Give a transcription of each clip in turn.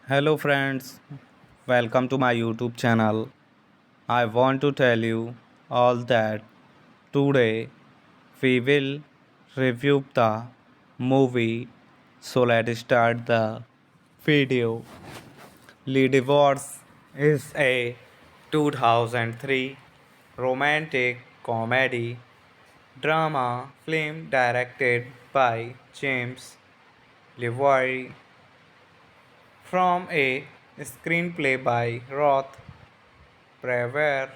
Hello friends, welcome to my YouTube channel. I want to tell you all that today we will review the movie. So let's start the video. Le Divorce is a 2003 romantic comedy drama film directed by James Levoy from a screenplay by Roth Prever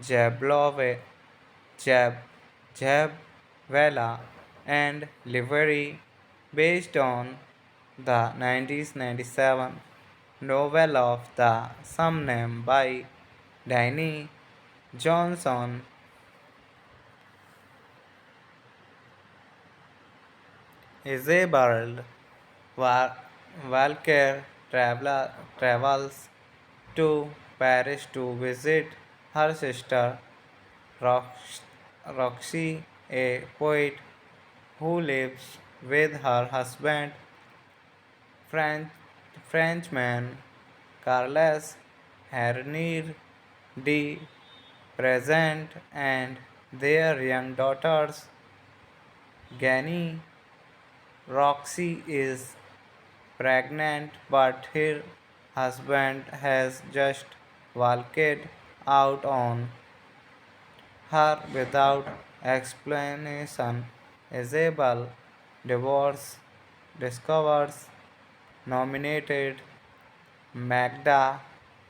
Jablove, Jab, Jabvela, and Livery, based on the 1997 novel of the same name by Danny Johnson. Isabel Wa- Walker travels to Paris to visit her sister Rox- Roxy, a poet who lives with her husband, French, Frenchman Carles Hernir de Present, and their young daughters. Gany Roxy is pregnant, but her husband has just walked out on her without explanation. Isabel divorce discovers nominated Magda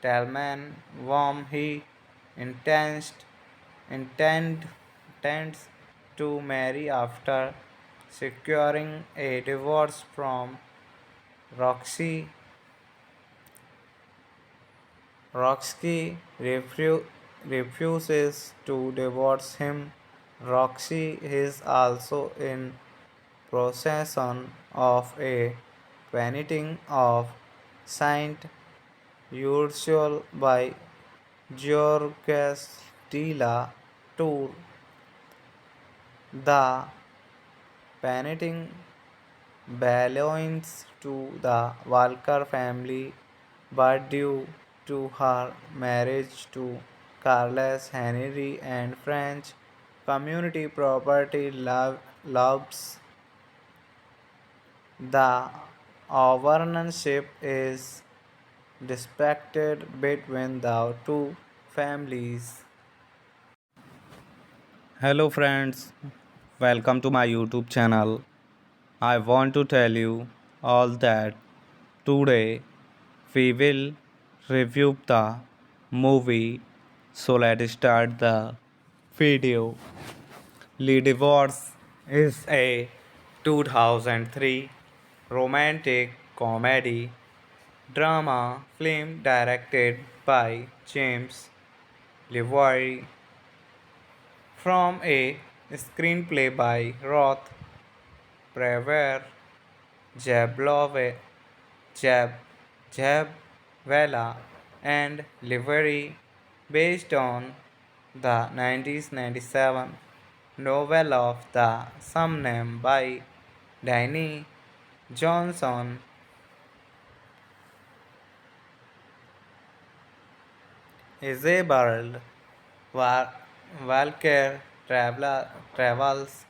Talman, whom he intends, intends to marry after securing a divorce from Roxy. Roxy refuses to divorce him. Roxy is also in possession of a painting of Saint Ursule by Georges de la Tour. The painting belongs to the Walker family, but due to her marriage to Carlos Henry and French community property loves the ownership is disputed between the two families. Hello, friends, welcome to my YouTube channel. I want to tell you all that today we will review the movie. So let's start the video. Le Divorce is a 2003 romantic comedy drama film directed by James Levoy from a screenplay by Roth Prever Jablove, Jab, Jabwala and Livery based on the 1997 novel of the same name by Danny Johnson. Isabel Wa- Walker travels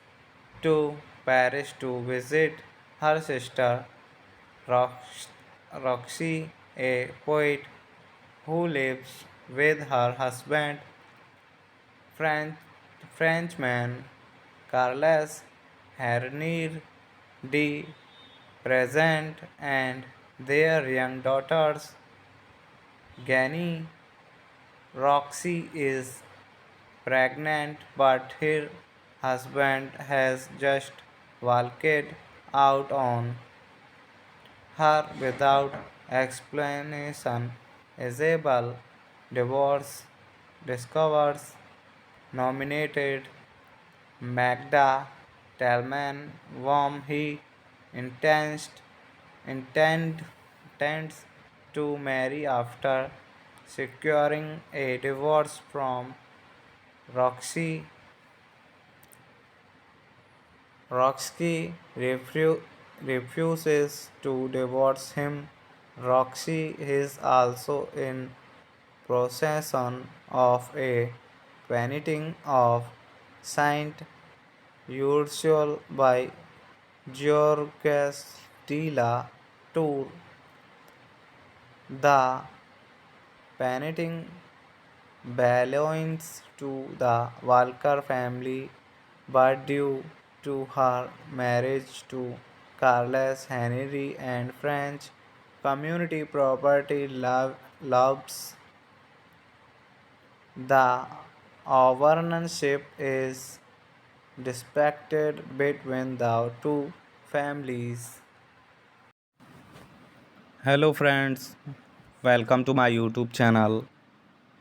to Paris to visit her sister Rox- Roxy, a poet who lives with her husband, French, Frenchman Carles Hernir de Present, and their young daughters. Gany Roxy is pregnant, but her husband has just walked out on her without explanation. Isabel divorce discovers nominated Magda Talman, whom he intends, intend, intends to marry after securing a divorce from Roxy. Roxy refuses to divorce him. Roxy is also in possession of a painting of Saint Ursule by Georges de la Tour. The painting belongs to the Walker family, but due to her marriage to Carlos Henry and French community property loves the ownership is disputed between the two families. Hello friends, welcome to my YouTube channel.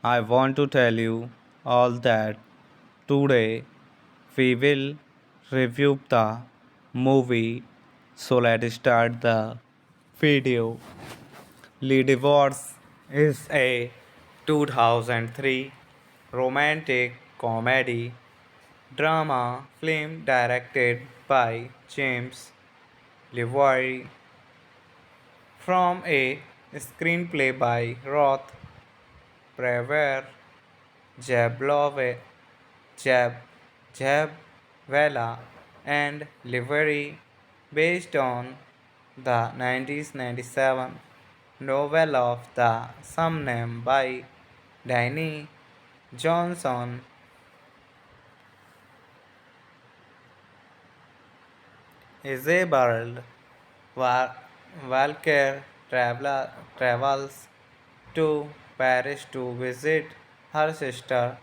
I want to tell you all that today we will review the movie. So let's start the video. Le Divorce is a 2003 romantic comedy drama film directed by James Levoy from a screenplay by Roth Prever Jablove, Jab, Jabwala and Livery based on the 1997 novel of the same name by Danny Johnson. Isabel Wa- Walker travels to Paris to visit her sister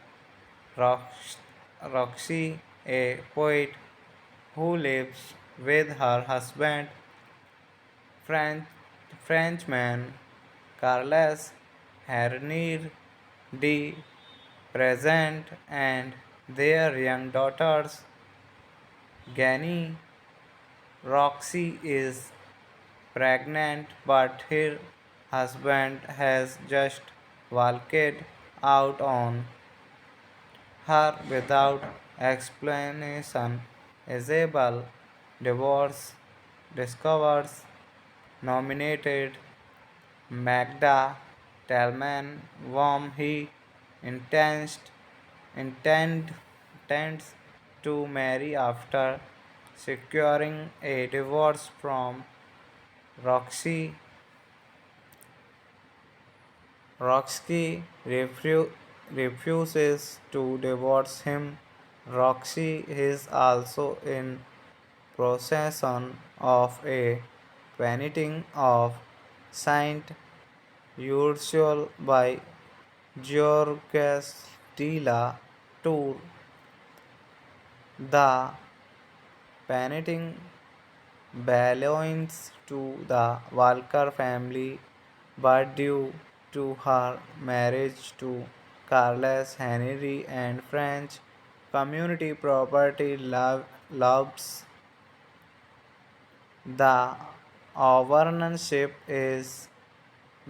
Roxy, a poet who lives with her husband, French, Frenchman Carles Hernir de Present, and their young daughters. Gany Roxy is pregnant, but her husband has just walked out on her without explanation. Isabel divorce discovers nominated Magda Talman, whom he intends, intends to marry after securing a divorce from Roxy. Roxy refuses to divorce him. Roxy is also in possession of a painting of Saint Ursule by Georges de la Tour. The painting belongs to the Walker family, but due to her marriage to Carlos Henry and French community property loves the ownership is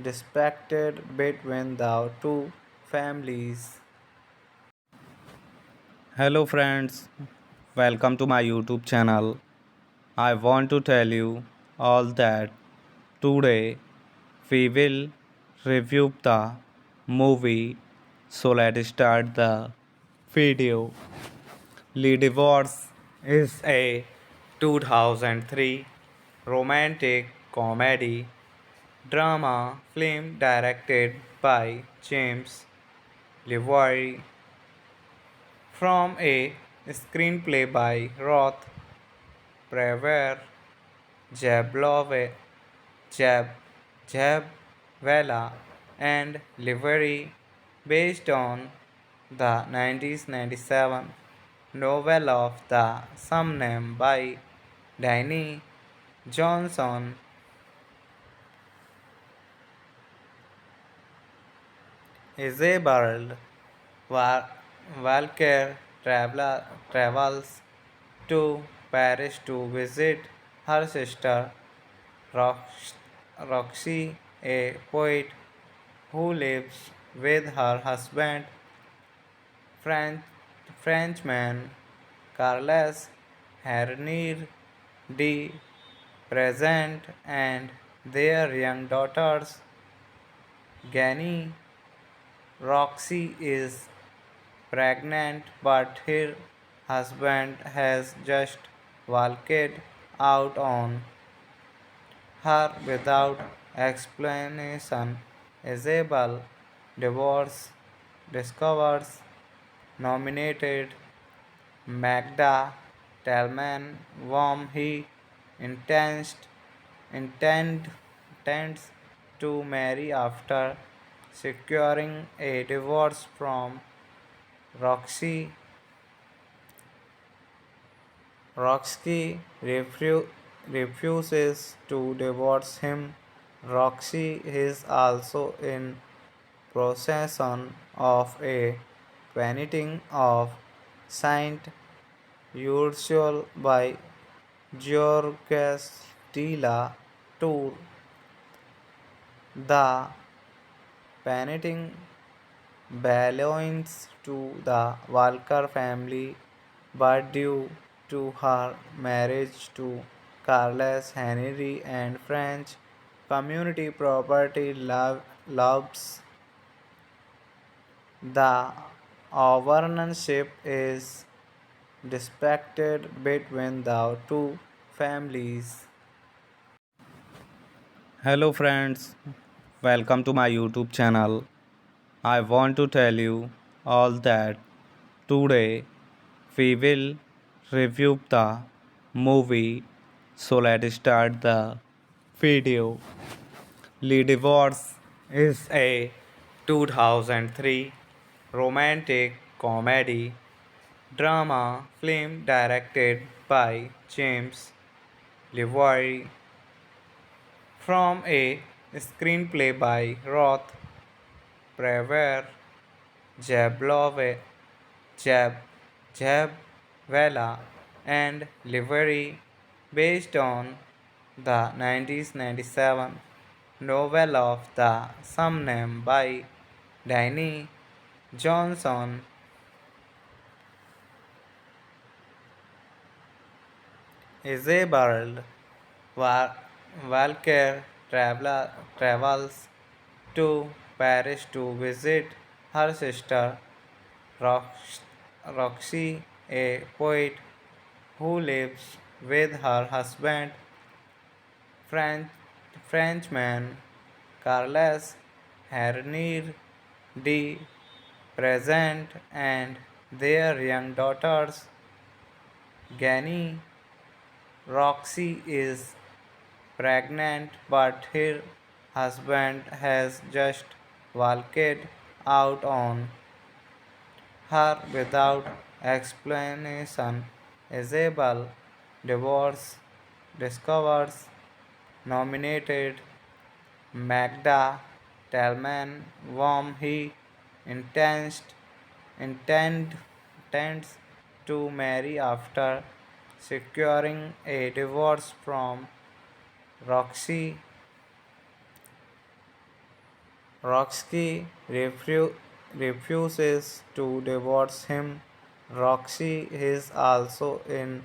disputed between the two families. Hello friends, welcome to my YouTube channel. I want to tell you all that today we will review the movie. So let's start the video. Le Divorce is a 2003 romantic comedy drama film directed by James Levoy from a screenplay by Roth Prever Jablove, Jab, Jabwala and Livery based on the 1997 novel of the same name by Danny Johnson. Isabel Wa- Walker travels to Paris to visit her sister Rox- Roxy, a poet who lives with her husband, French, Frenchman Carles Hernir de Present, and their young daughters. Gani Roxy is pregnant, but her husband has just walked out on her without explanation. Isabel divorce discovers nominated Magda Talman, whom he intends, intend, intends to marry after securing a divorce from Roxy. Roxy refuses to divorce him. Roxy is also in possession of a painting of Saint Ursule by Georges de la Tour. The painting belongs to the Walker family, but due to her marriage to Carlos Henry and French community property loves, the ownership is disputed between the two families. Hello friends, welcome to my YouTube channel. I want to tell you all that today we will review the movie. So let's start the video. Le Divorce is a 2003 romantic comedy drama film directed by James Levoy from a screenplay by Roth Prever Jablove, Jab, Jabwala and Livery based on the 1997 novel of the same name by Danny Johnson. Isabel Wa- Walker travels to Paris to visit her sister Rox- Roxy, a poet who lives with her husband, French, Frenchman Carles Hernir de present, and their young daughters. Gani Roxy is pregnant, but her husband has just walked out on her without explanation. Isabel divorce discovers nominated Magda Talman whom he intends, intends to marry after securing a divorce from Roxy. Roxy refuses to divorce him. Roxy is also in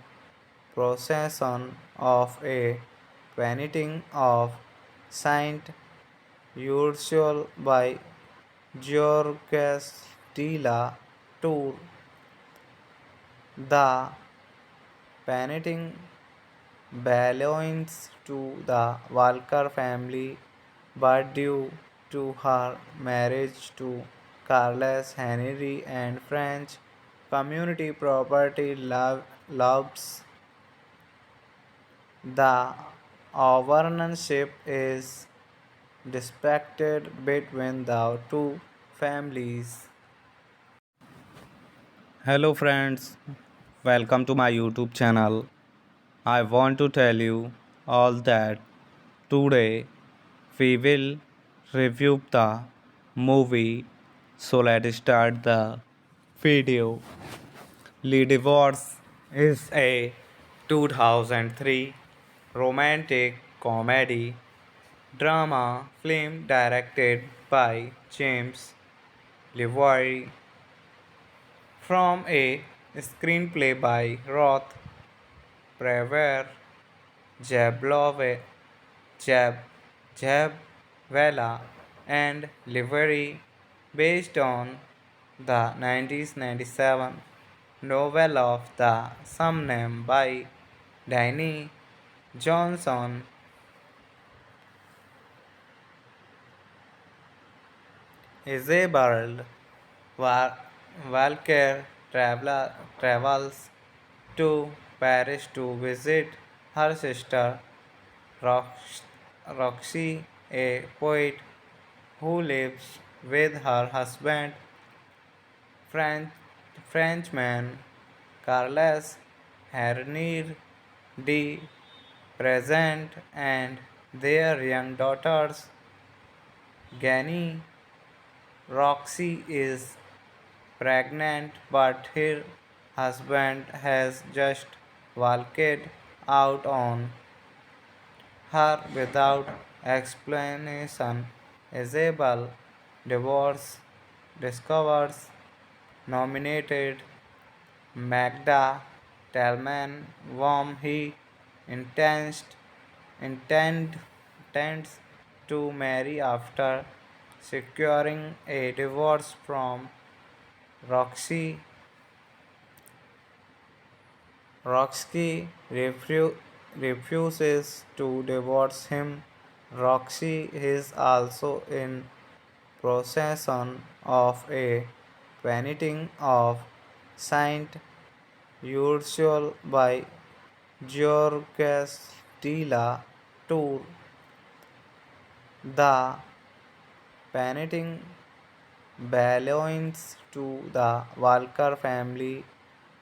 possession of a painting of Saint Ursule by Georges de la Tour. The painting belongs to the Walker family, but due to her marriage to Carlos Henry and French community property loves the ownership is disputed between the two families. Hello friends, welcome to my YouTube channel. I want to tell you all that today we will review the movie. So let's start the video. Le Divorce is a 2003 romantic comedy drama film directed by James Levoy from a screenplay by Roth Prever Jablove, Jab, Jabwala, and Livery, based on the 1997 novel of the same name by Danny Johnson. Isabel Wa- Walker travels to Paris to visit her sister Rox- Roxy, a poet who lives with her husband, French, Frenchman Carles Hernir de Present, and their young daughters. Gani Roxy is pregnant, but her husband has just walked out on her without explanation. Isabel divorce discovers nominated Magda Talman whom he intends, intends to marry after securing a divorce from Roxy. Roxy refuses to divorce him. Roxy is also in possession of a painting of Saint Ursule by Georges de la Tour. The painting belongs to the Walker family,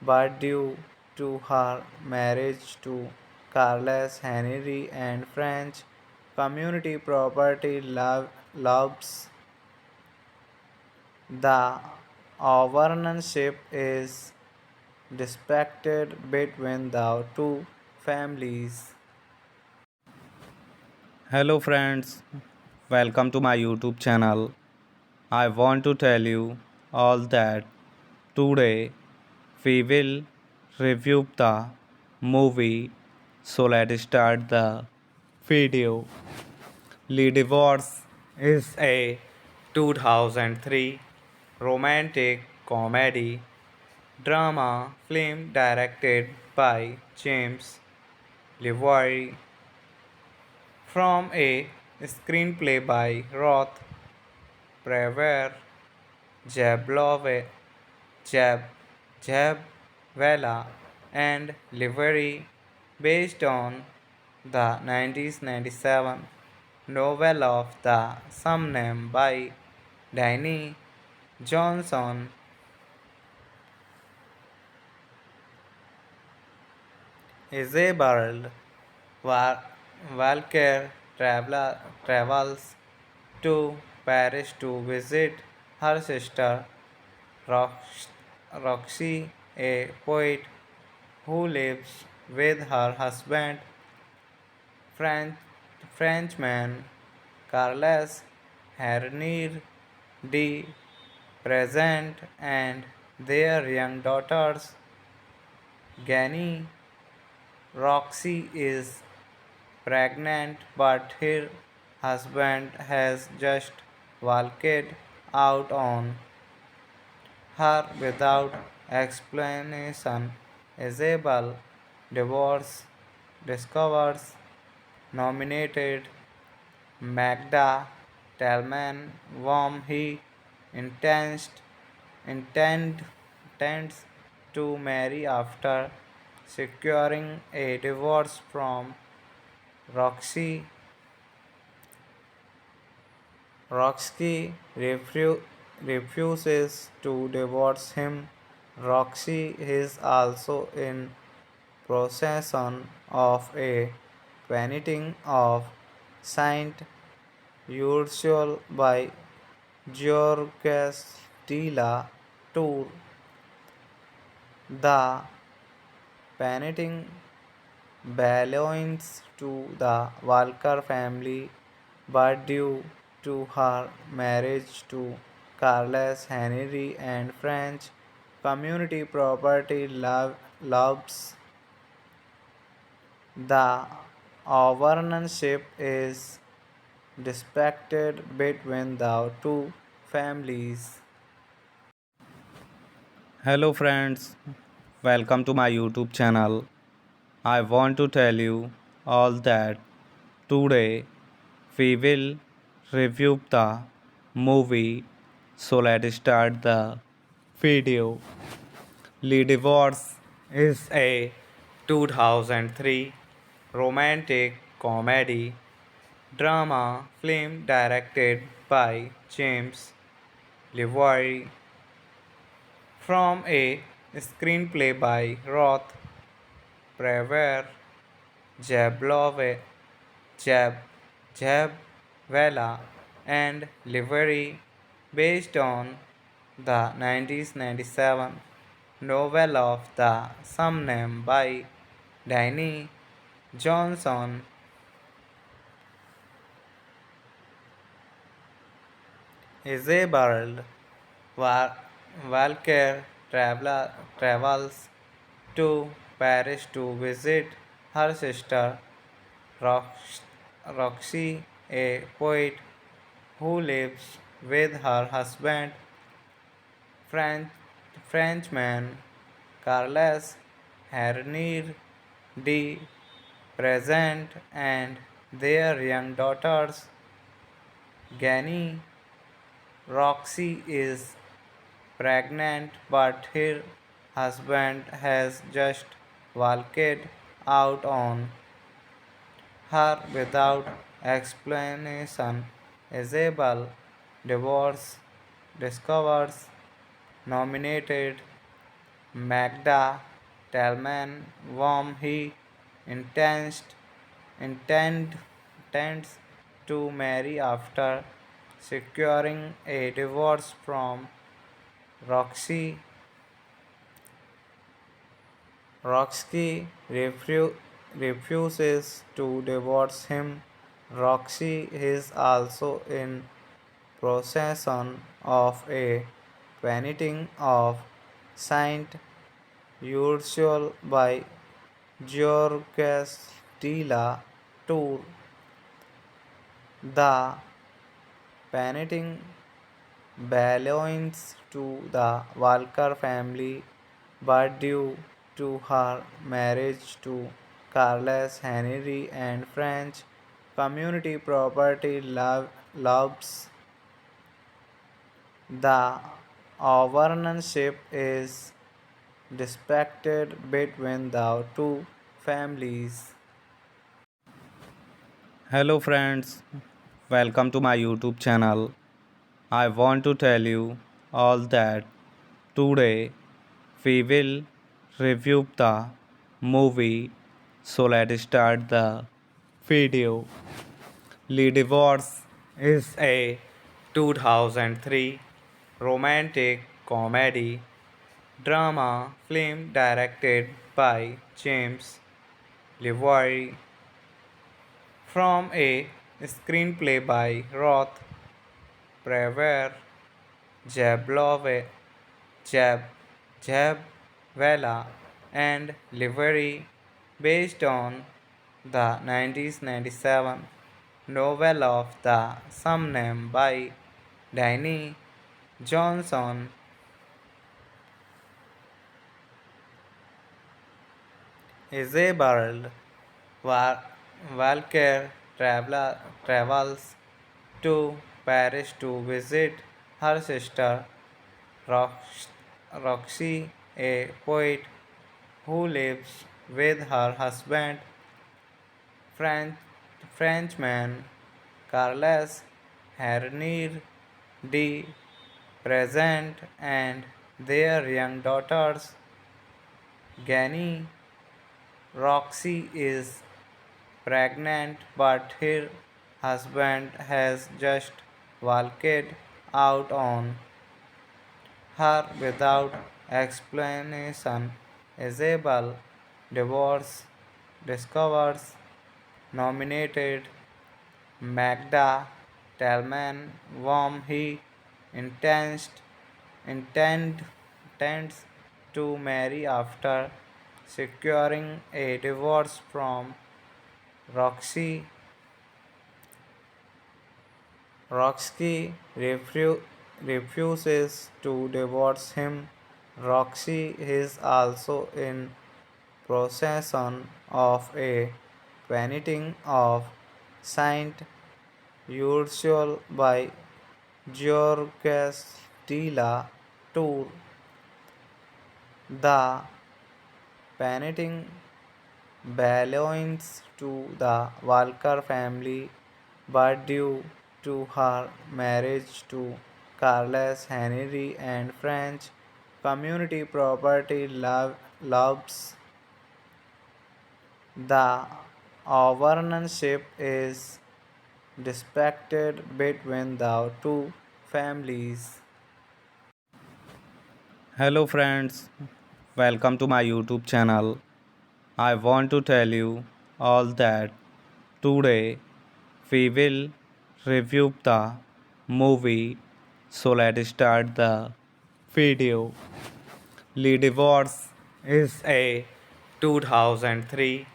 but due to her marriage to Carlos Henry and French community property loves, the ownership is disputed between the two families. Hello friends, welcome to my YouTube channel. I want to tell you all that today we will review the movie. So let's start the video. Le Divorce is a 2003 romantic comedy drama film directed by James Levoy from a screenplay by Roth Prever Jablove, Jab, Jabvela, and Livery, based on the 1997 novel of the same name by Danny Johnson. Isabel Wa- Walker travels to Paris to visit her sister Rox- Roxy, a poet who lives with her husband, French, Frenchman Carles Hernir de Present, and their young daughters. Gany Roxy is pregnant, but her husband has just walked out on her without explanation. Isabel divorce discovers nominated Magda Talman, whom he intends, intend, intends to marry after securing a divorce from Roxy. Roxy refuses to divorce him. Roxy is also in possession of a painting of Saint Ursule by Georges de la Tour. The painting belongs to the Walker family, but due to her marriage to Carlos Henry and French community property loves the ownership is disputed between the two families. Hello friends, welcome to my YouTube channel. I want to tell you all that today we will review the movie. So let's start the video. Le Divorce is a 2003 romantic comedy drama film directed by James Levoy from a screenplay by Roth Prever Jablove, Jab, Jabvela, and Livery, based on the 1997 novel of the same name by Danny Johnson. Isabel Wa- Walker travels to Paris to visit her sister Rox- Roxy, a poet who lives with her husband, French, Frenchman Carles Hernir de Present, and their young daughters. Gany Roxy is pregnant, but her husband has just walked out on her without explanation. Isabel divorce discovers nominated Magda Talman, whom he intends, intends to marry after securing a divorce from Roxy. Roxy refuses to divorce him. Roxy is also in possession of a painting of Saint Ursule by Georges de la Tour. The painting belongs to the Walker family, but due to her marriage to Carles Henry and French community property loves the ownership is disputed between the two families. Hello, friends, welcome to my YouTube channel. I want to tell you all that today we will review the movie. So let's start the video. Le Divorce is a 2003 romantic comedy drama film directed by James Levoy from a screenplay by Roth Prever Jablove, Jab, Jabvela and Livery based on the 1997 novel of the same name by Danny Johnson. Isabel Wa- Walker travels to Paris to visit her sister Rox- Roxy, a poet who lives with her husband, French, Frenchman Carles Hernir de Present, and their young daughters. Gany Roxy is pregnant, but her husband has just walked out on her without explanation. Isabel divorce discovers nominated Magda Talman, whom he intends, intend, intends to marry after securing a divorce from Roxy. Roxy refuses to divorce him. Roxy is also in possession of a painting of Saint Ursule by Georges de la Tour. The painting belongs to the Walker family, but due to her marriage to Carlos Henry and French community property loves the ownership is disputed between the two families. Hello, friends, welcome to my YouTube channel. I want to tell you all that today we will review the movie. So let's start the video. Le Divorce is a 2003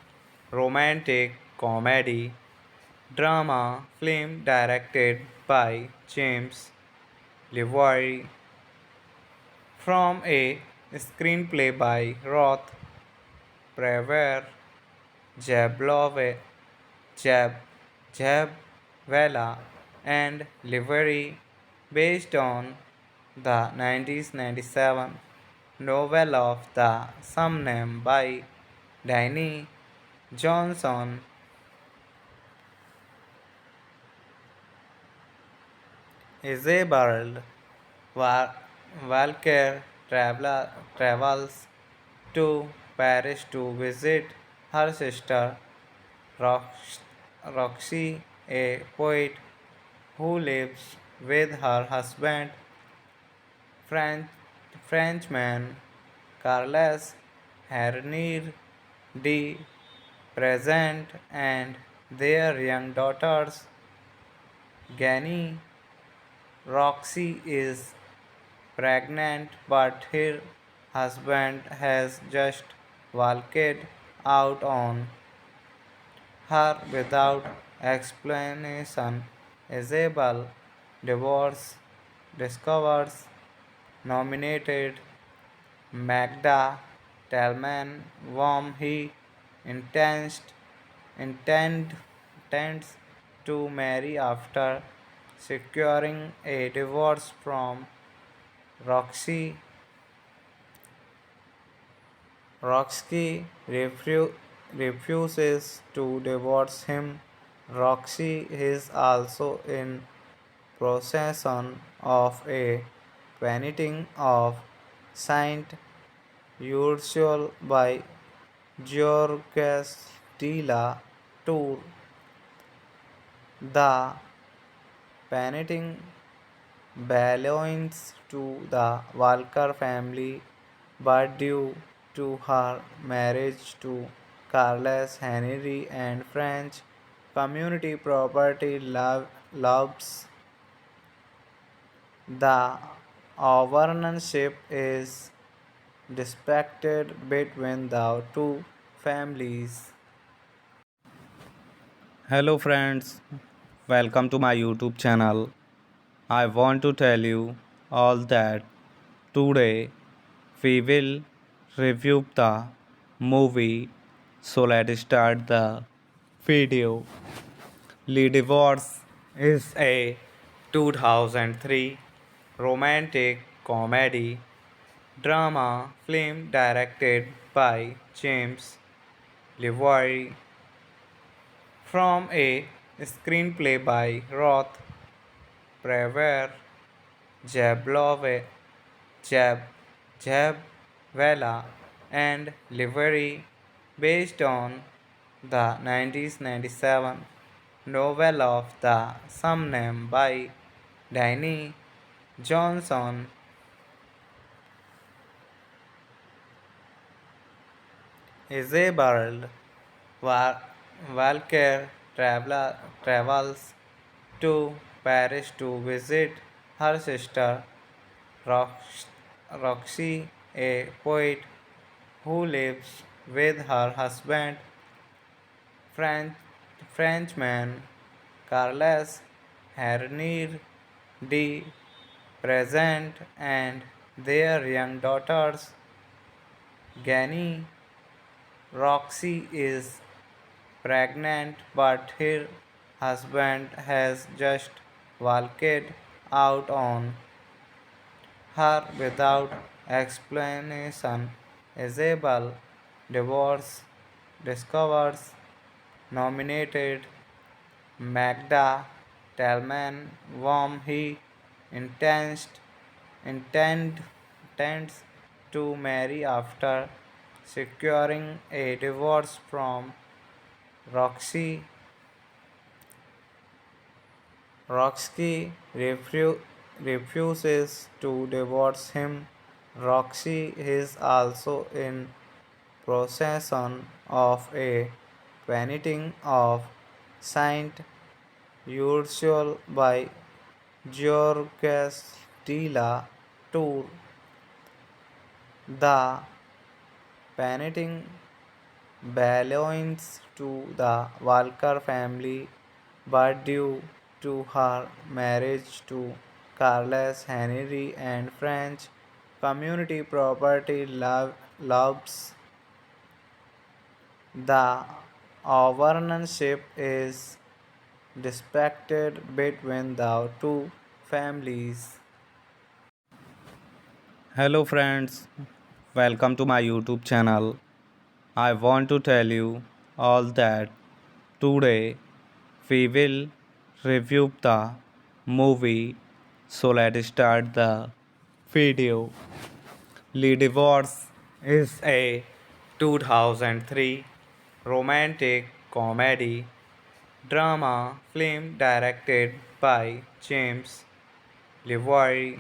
romantic comedy drama film directed by James Levoy from a screenplay by Roth Prever Jablove, Jab, Jabvela and Livery based on the 1997 novel of the same name by Danny Johnson. Isabel Wa- Walker travels to Paris to visit her sister Rox- Roxy, a poet who lives with her husband, French, Frenchman Carles Hernir de Present, and their young daughters. Gany Roxy is pregnant, but her husband has just walked out on her without explanation. Isabel divorce discovers nominated Magda Talman, whom he intends, intends to marry after securing a divorce from Roxy Roxy refuses to divorce him. Roxy is also in possession of a painting of Saint Ursule by Georges de la Tour. The painting belongs to the Walker family, but due to her marriage to Carlos Henry and French community property loves the ownership is disputed between the two families. Hello friends, welcome to my YouTube channel. I want to tell you all that today we will review the movie. So let's start the video. Le Divorce is a 2003 romantic comedy drama film directed by James Levoy from a screenplay by Roth Prever Jablove, Jab, Jabwala, and Livery, based on the 1997 novel of the same name by Danny Johnson. Isabel Wa- Walker travels to Paris to visit her sister Rox- Roxy, a poet who lives with her husband, French, Frenchman Carles Hernir de Present, and their young daughters. Gani Roxy is pregnant, but her husband has just walked out on her without explanation. Isabel divorce discovers nominated Magda Talman, whom he intends, intends to marry after securing a divorce from Roxy. Roxy refuses to divorce him. Roxy is also in possession of a painting of Saint Ursule by Georges de la Tour. The painting belongs to the Walker family, but due to her marriage to Carlos Henry and French community property loves, the ownership is disputed between the two families. Hello friends, welcome to my YouTube channel. I want to tell you all that today we will review the movie. So let's start the video. Le Divorce is a 2003 romantic comedy drama film directed by James Levoy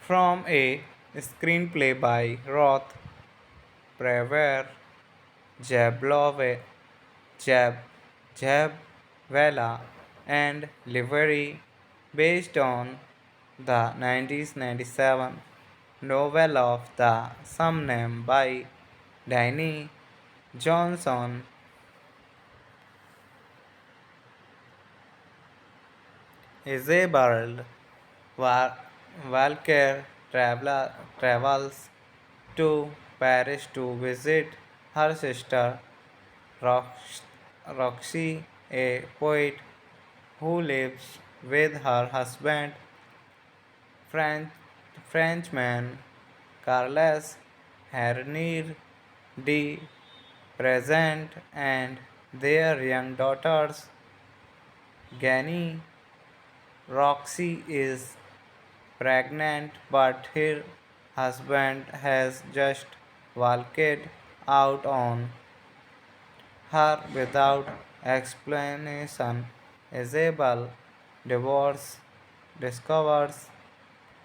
from a screenplay by Roth Prever Jablove, Jab, Jabwala, and Livery, based on the 1997 novel of the same name by Danny Johnson. Isabel Wa- Walker travels to Paris to visit her sister Roxy, a poet who lives with her husband, Frenchman Carles Henri de Present and their young daughters Gany. Roxy is pregnant, but her husband has just walked out on her without explanation. Isabel divorce discovers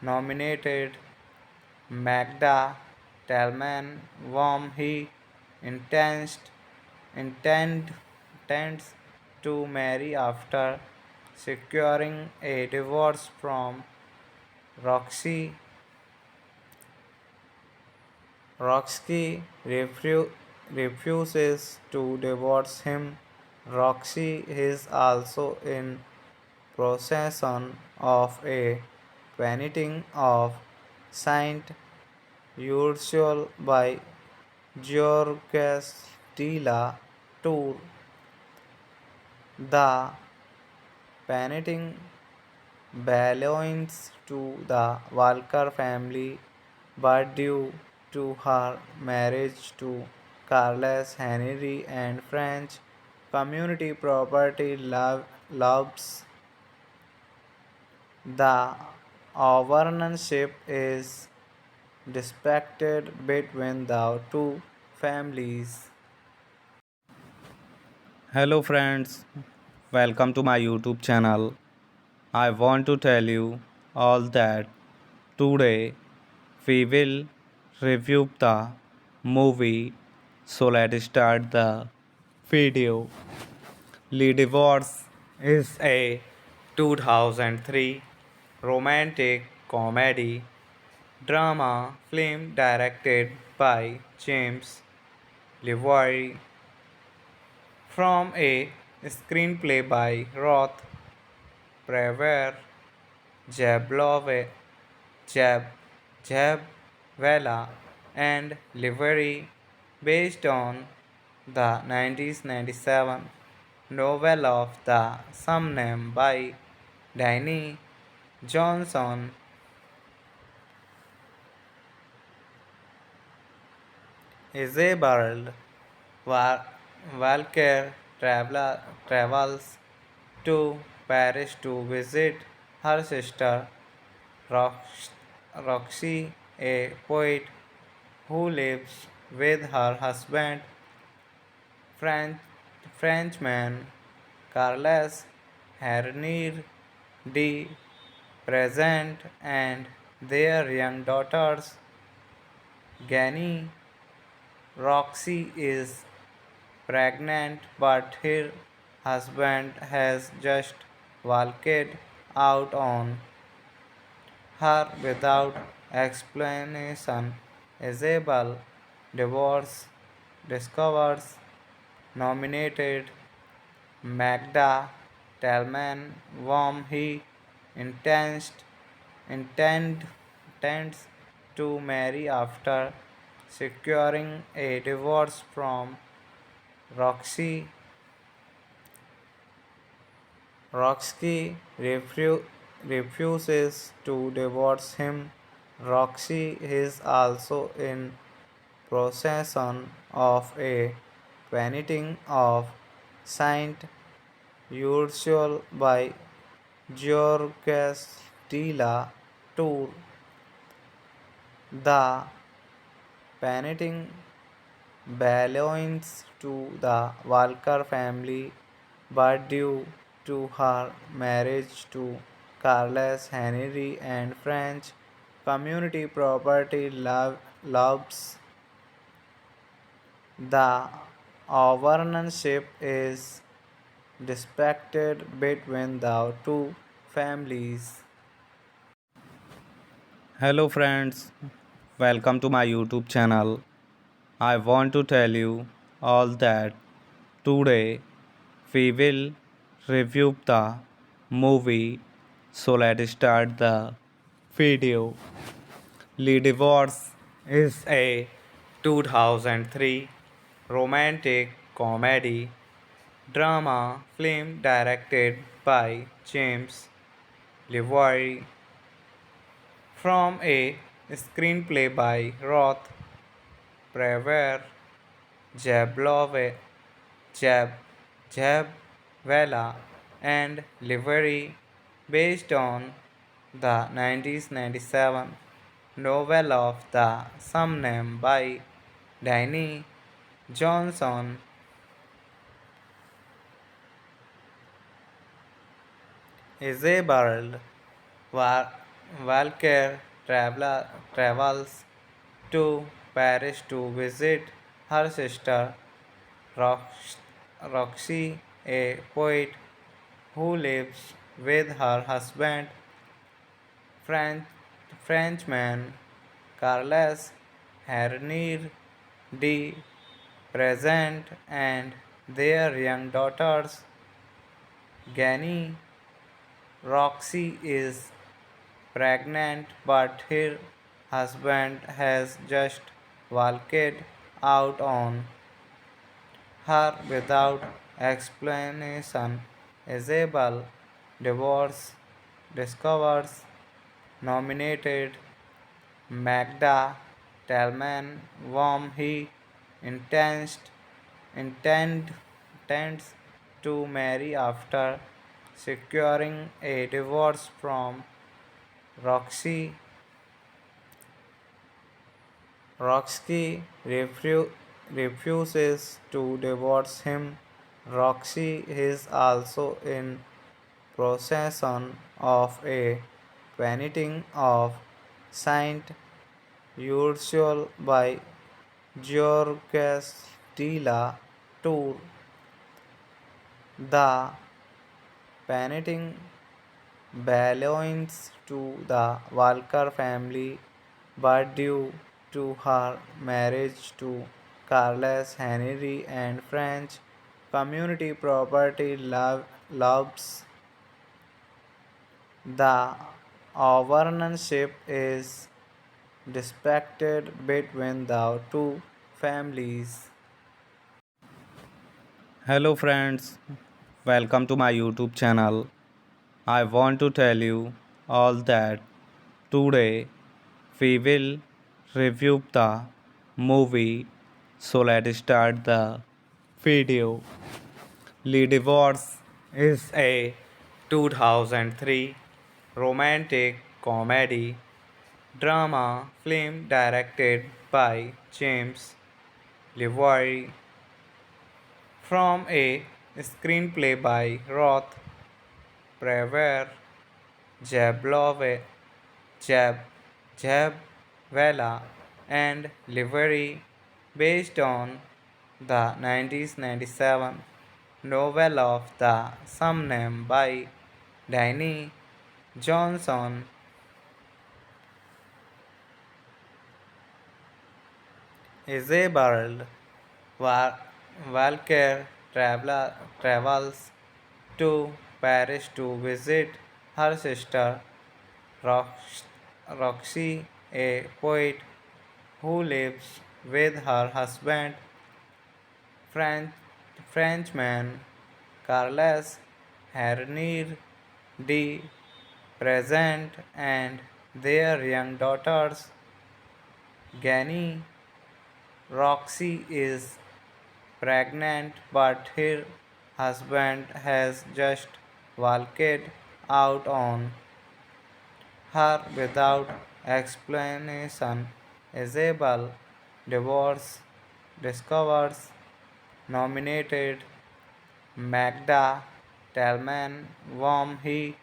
nominated Magda Talman, whom he intends, intends to marry after securing a divorce from Roxy. Roxy refuses to divorce him. Roxy is also in possession of a painting of Saint Ursule by Georges de la Tour. The painting belongs to the Walker family, but due to her marriage to Carlos Henry and French community property loves the ownership is disputed between the two families. Hello friends, welcome to my YouTube channel. I want to tell you all that today we will review the movie. So let's start the video. Le Divorce is a 2003 romantic comedy drama film directed by James Levoy from a screenplay by Roth Prever Jablove, Jab, Jabvela, and Livery, based on the 1997 novel of the same name by Danny Johnson. Isabel Wa- Walker travels to Paris to visit her sister Rox- Roxy, a poet who lives with her husband, French, Frenchman Carles Hernir de Present, and their young daughters Gany. Roxy is pregnant, but her husband has just walked out on her without explanation. Isabel divorce discovers nominated Magda Talman, whom he intends, intends to marry after securing a divorce from Roxy. Roxy refuses to divorce him. Roxy is also in possession of a painting of Saint Ursule by Georges de la Tour. The painting belongs to the Walker family, but due to her marriage to Carlos Henry and French community property loves the ownership is disputed between the two families. Hello friends, welcome to my YouTube channel. I want to tell you all that today we will review the movie. So let's start the video. Le Divorce is a 2003 romantic comedy drama film directed by James Levoy From a screenplay by Roth Prevere Jablove, Jab, Jabwala, and Livery, based on the 1997 novel of the same name by Danny Johnson. Isabel Wa- Walker travels to Paris to visit her sister Rox- Roxy, a poet who lives with her husband, French, Frenchman Carles Hernir de Present, and their young daughters. Gany Roxy is pregnant, but her husband has just walked out on her without explanation. Isabel divorce discovers nominated Magda Talman, whom he intends, intend, intends to marry after securing a divorce from Roxy. Roxy refuses to divorce him. Roxy is also in possession of a painting of Saint Ursule by Georges de la Tour. The painting belongs to the Walker family, but due to her marriage to Carlos Henry and French community property loves the ownership is disputed between the two families. Hello friends, welcome to my YouTube channel. I want to tell you all that today we will review the movie. So let's start the video. Le Divorce is a 2003 romantic comedy drama film directed by James Levoy from a screenplay by Roth Prevere Jablove, Jab, Jabwala, and Livery, based on the 1997 novel of the same name by Danny Johnson. Isabel Wa- Walker travels to Paris to visit her sister Rox- Roxy, a poet who lives with her husband, French, Frenchman Carles Hernir de Present, and their young daughters. Gany Roxy is pregnant, but her husband has just walked out on her without explanation. Isabel divorce discovers nominated Magda Talman, whom he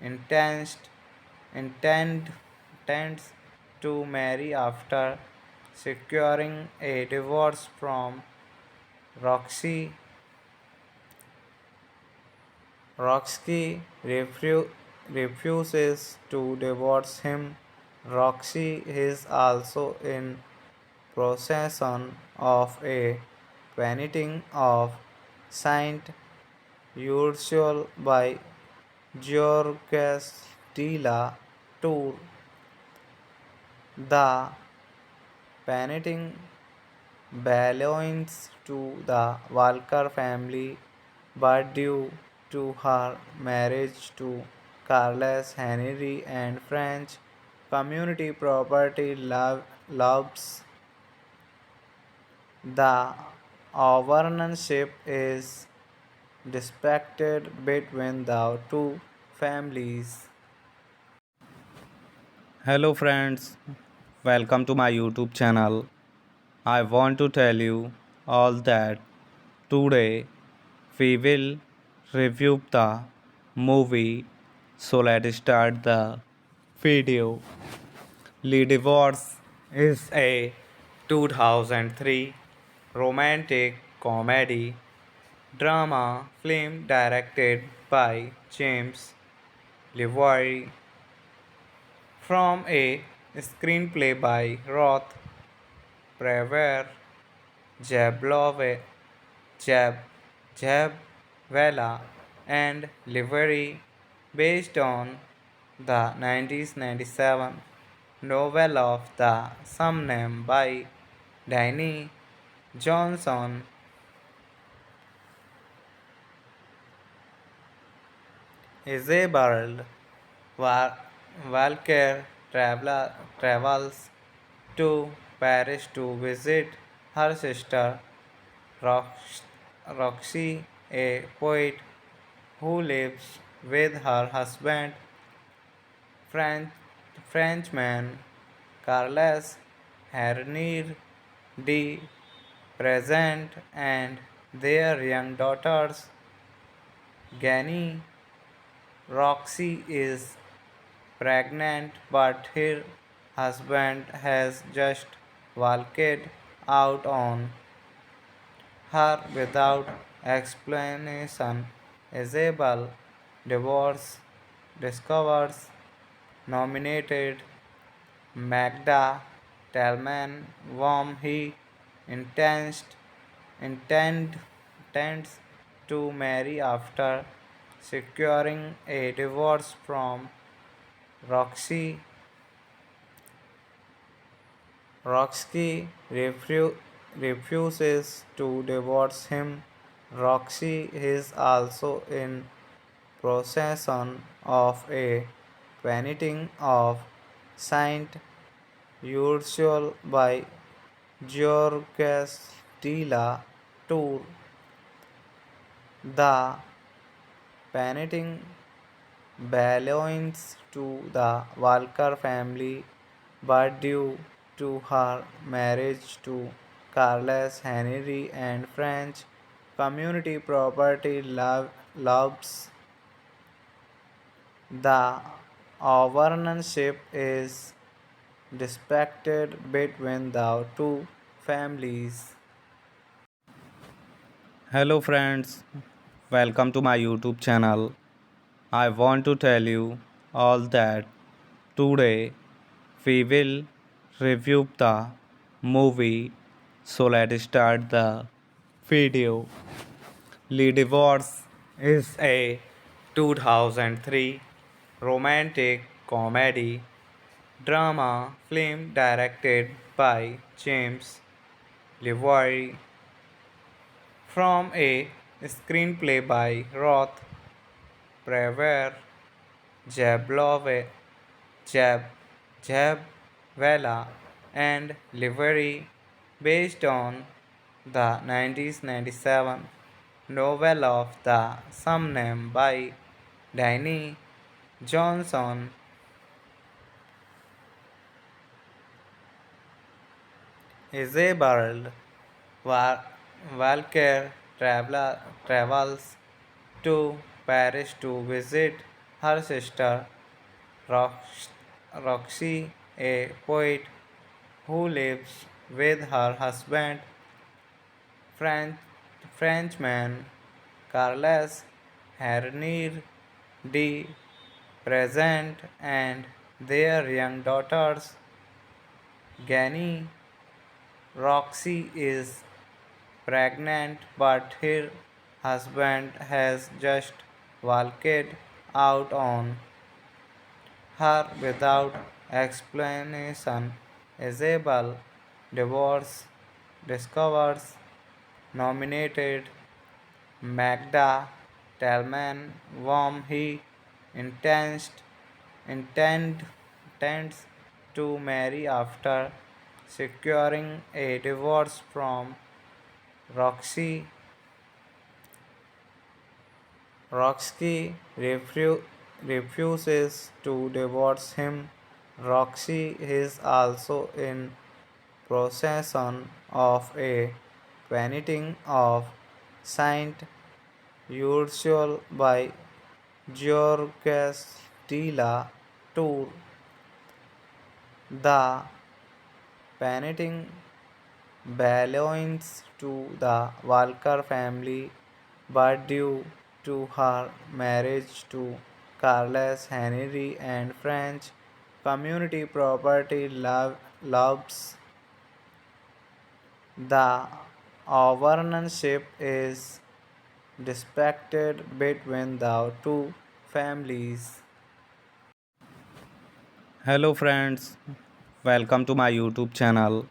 intends, intends to marry after securing a divorce from Roxy. Roxy refuses to divorce him. Roxy is also in possession of a painting of Saint Ursule by Georges de la Tour. The painting belongs to the Walker family, but due to her marriage to Carlos Henry and French community property loves. The ownership is disputed between the two families. Hello friends, welcome to my YouTube channel. I want to tell you all that today we will review the movie. So let's start the video. Lee Divorce is a 2003 romantic comedy drama film directed by James LeVoy from a screenplay by Roth Prever Jablove, Jab, Jabvela, and Livery, based on the 1997 novel of the same name by Danny Johnson. Isabel Wa- Walker travels to Paris to visit her sister Rox- Roxy, a poet who lives with her husband, French, Frenchman Carles Hernir de Present, and their young daughters. Gany Roxy is pregnant, but her husband has just walked out on her without explanation. Isabel divorce discovers nominated Magda Talman, whom he intends, intends to marry after securing a divorce from Roxy. Roxy refuses to divorce him. Roxy is also in possession of a painting of Saint Ursule by Georges de la Tour. The painting belongs to the Walker family, but due to her marriage to Carles Henry and French community property loves, the ownership is disputed between the two families. Hello friends, welcome to my YouTube channel. I want to tell you all that today we will review the movie. So let's start the video. Lee Divorce is a 2003 romantic comedy drama film directed by James LeVoy from a screenplay by Roth Prever Jablove, Jab, Jabvela, and Livery, based on the 1997 novel of the same name by Danny Johnson. Isabel Wa- Walker travels to Paris to visit her sister Roxy, a poet who lives with her husband, French, Frenchman Carles Hernir de Present, and their young daughters. Gany Roxy is pregnant, but her husband has just walked out on her without explanation. Isabel divorce discovers nominated Magda Talman, whom he intends intends to marry after securing a divorce from Roxy. Roxy refuses to divorce him. Roxy is also in possession of a painting of Saint Ursule by Georges de la Tour. The painting belongs to the Walker family, but due to her marriage to Carlos Henry and French community property loves the ownership is disputed between the two families. Hello friends, welcome to my YouTube channel.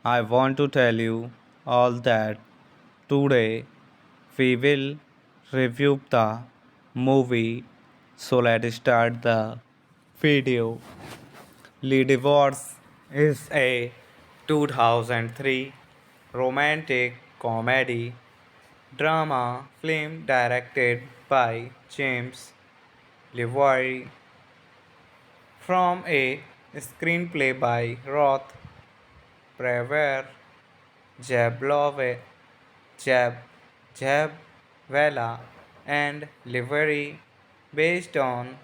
I want to tell you all that today we will review the movie. So let's start the video. Le Divorce is a 2003 romantic comedy drama film directed by James Levoy from a screenplay by Roth Prever Jablove, Jab, Jabvela, and Livery, based on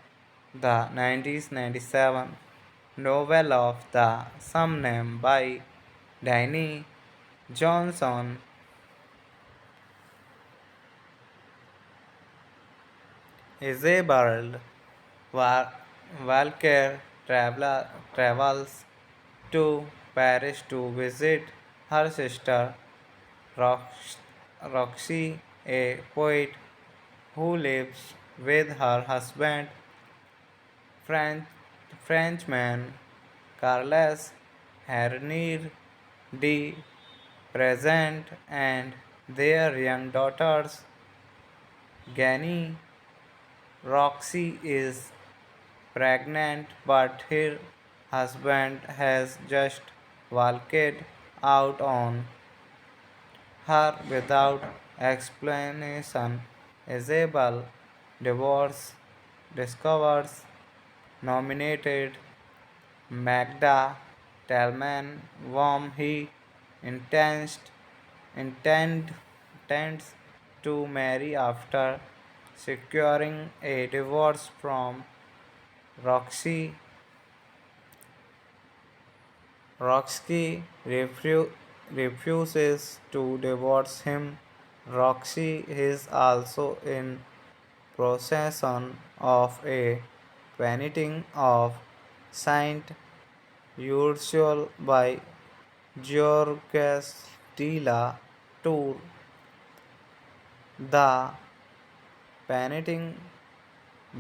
the 1997 novel of the same name by Danny Johnson. Isabel Wa- Walker travels to Paris to visit her sister Rox- Roxy, a poet who lives with her husband, French, Frenchman Carles Hernir de Present, and their young daughters. Gany Roxy is pregnant, but her husband has just walked out on her without explanation. Isabel divorce discovers nominated Magda Talman, whom he intends, intends to marry after securing a divorce from Roxy. Roxy refuses to divorce him. Roxy is also in possession of a painting of Saint Ursule by Georges de la Tour. The painting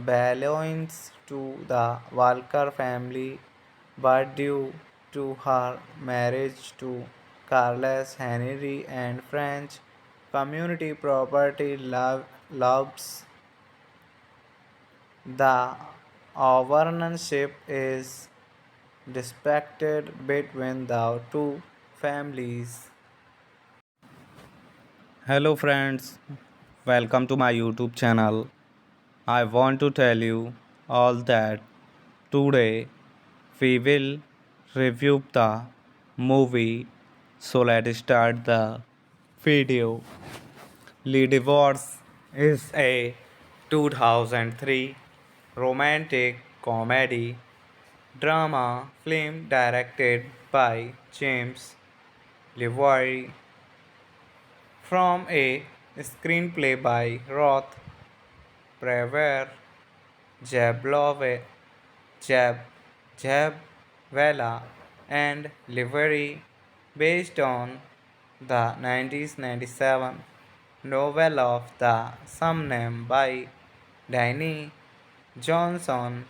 belongs to the Walker family, but due to her marriage to Carlos Henry and French community property loves, the ownership is disputed between the two families. Hello friends, welcome to my YouTube channel. I want to tell you all that today we will review the movie. So let's start the video. Le Divorce is a 2003 romantic comedy drama film directed by James Levoy from a screenplay by Roth Prever Jablove, Jab, Jabvela, and Livery, based on the 1997 novel of the same name by Danny Johnson.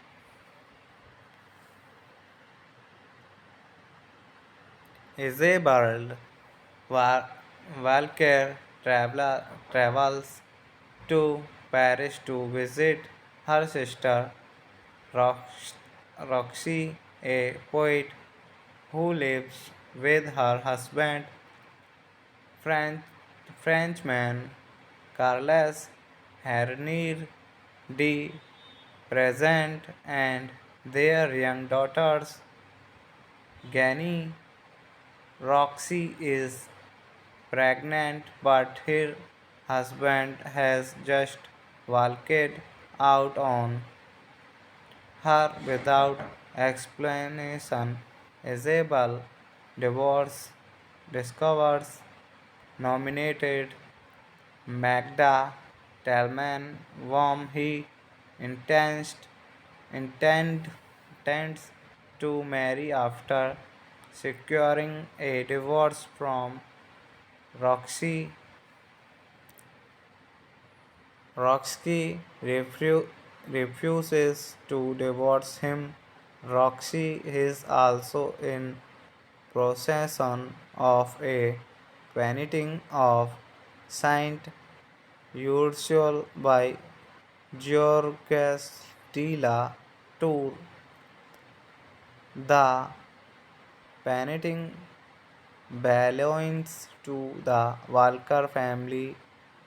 Isabel Wa- Walker travels to Paris to visit her sister Rox- Roxy, a poet who lives with her husband, French, Frenchman Carles Hernir de Present, and their young daughters, Gany. Roxy is pregnant, but her husband has just walked out on her without explanation. Isabel divorce discovers nominated Magda Talman, whom he intends, intend, intends to marry after securing a divorce from Roxy. Roxy refuses to divorce him. Roxy is also in possession of a painting of Saint Ursule by Georges de la Tour. The painting belongs to the Walker family,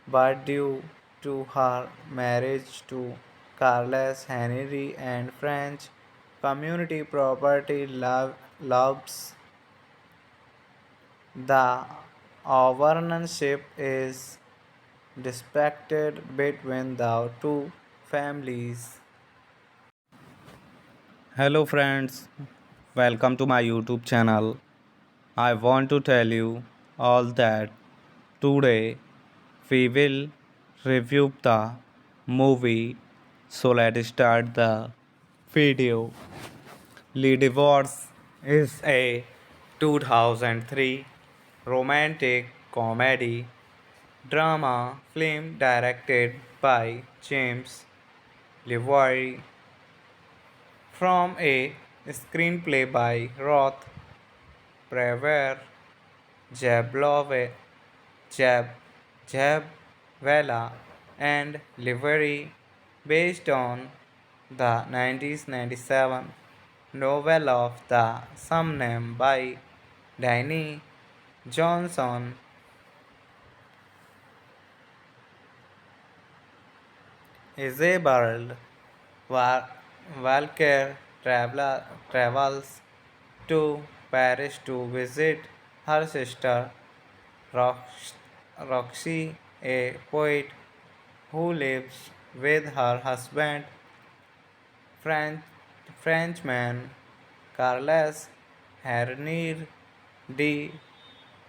but due to her marriage to Carlos Henry and French community property loves the ownership is disputed between the two families. Hello friends, welcome to my YouTube channel. I want to tell you all that today we will review the movie. So let's start the video. Le Divorce is a 2003 romantic comedy drama film directed by James Levoy from a screenplay by Roth Prever Jablove, Jab, Jabvela, and Livery, based on the 1997 novel of the same name by Danny Johnson. Isabel Walker travels to Paris to visit her sister Rox- Roxy, a poet who lives with her husband, French, Frenchman Carles Hernir de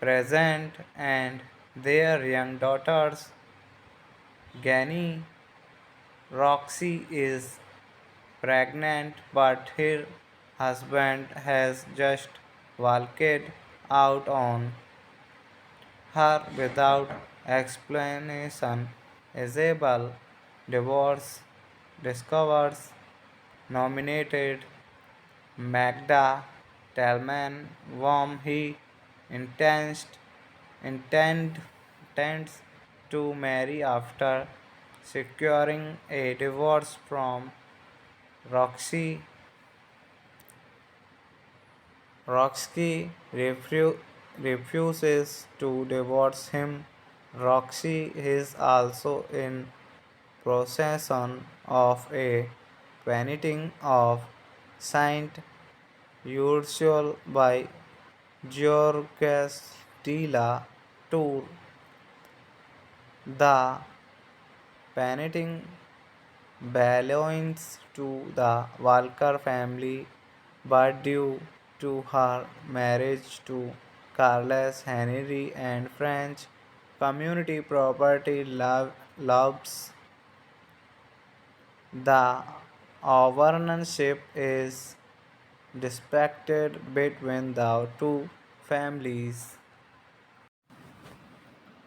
Present, and their young daughters, Gany. Roxy is pregnant, but her husband has just walked out on her without explanation. Isabel divorce discovers nominated Magda Talman, whom he intends, intends to marry after securing a divorce from Roxy. Roxy refuses to divorce him. Roxy is also in possession of a painting of Saint Ursule by Georges de la Tour. The painting belongs to the Walker family, but due to her marriage to Carlos Henry and French community property loves the ownership is disputed between the two families.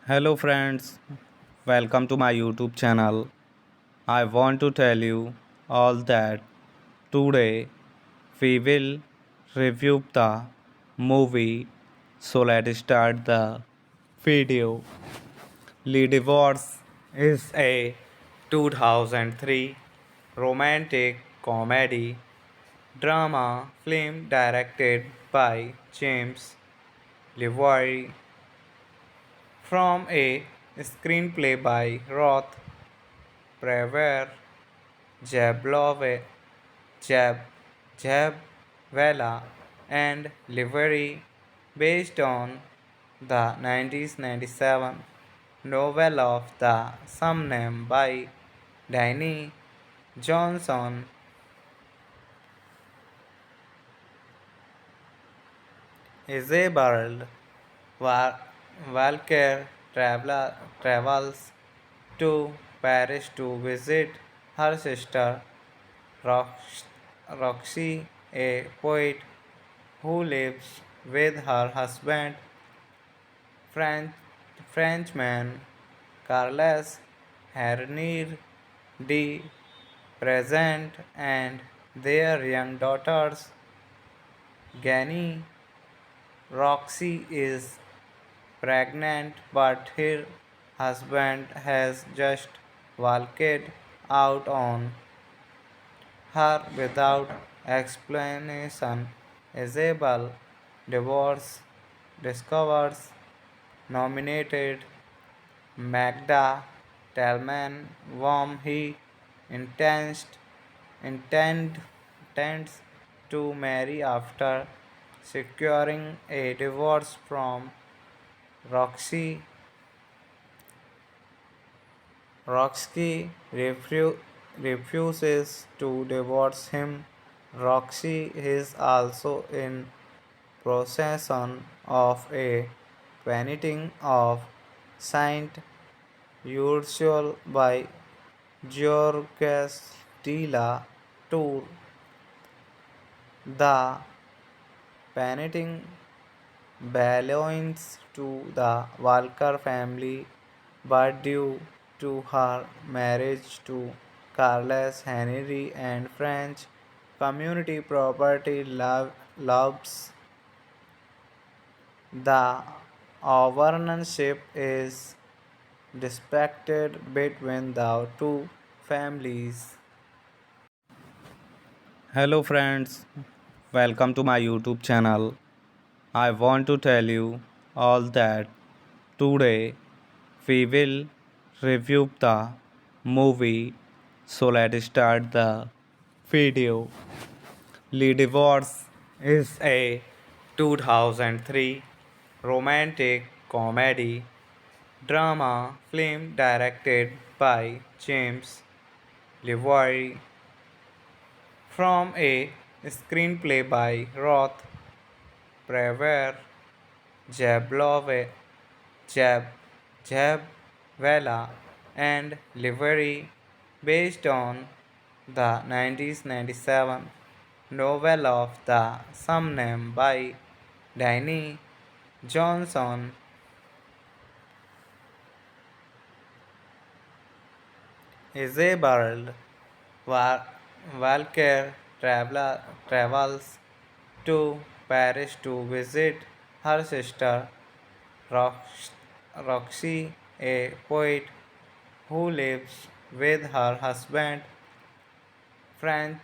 Hello friends, welcome to my YouTube channel. I want to tell you all that today we will review the movie. So let's start the video. Le Divorce is a 2003 romantic comedy drama film directed by James LeVoy from a screenplay by Roth Prever Jablove Jab Jabwala and Livery based on the 1997 novel of the same name by Danny Johnson. Isabel Wa- Walker travels to Paris to visit her sister Rox- Roxy, a poet who lives with her husband, French, Frenchman Carles Hernir de Present, and their young daughters. Gany Roxy is pregnant, but her husband has just walked out on her without explanation. Isabel divorce discovers nominated Magda Talman, whom he intends, intends to marry after securing a divorce from Roxy. Roxy refuses to divorce him. Roxy is also in possession of a painting of Saint Ursule by Georges de la Tour. The painting belongs to the Walker family, but due to her marriage to Carlos Henry and French community property loves, the ownership is disputed between the two families. Hello friends, welcome to my YouTube channel. I want to tell you all that today we will review the movie. So let's start the video. Le Divorce is a 2003 romantic comedy drama film directed by James LeVoy from a screenplay by Roth Prever Jablove Jab Jabwala and Livery based on the 1997 novel of the same name by Danny Johnson. Isabel Wa- Walker travels to Paris to visit her sister Roxy, a poet who lives with her husband, French,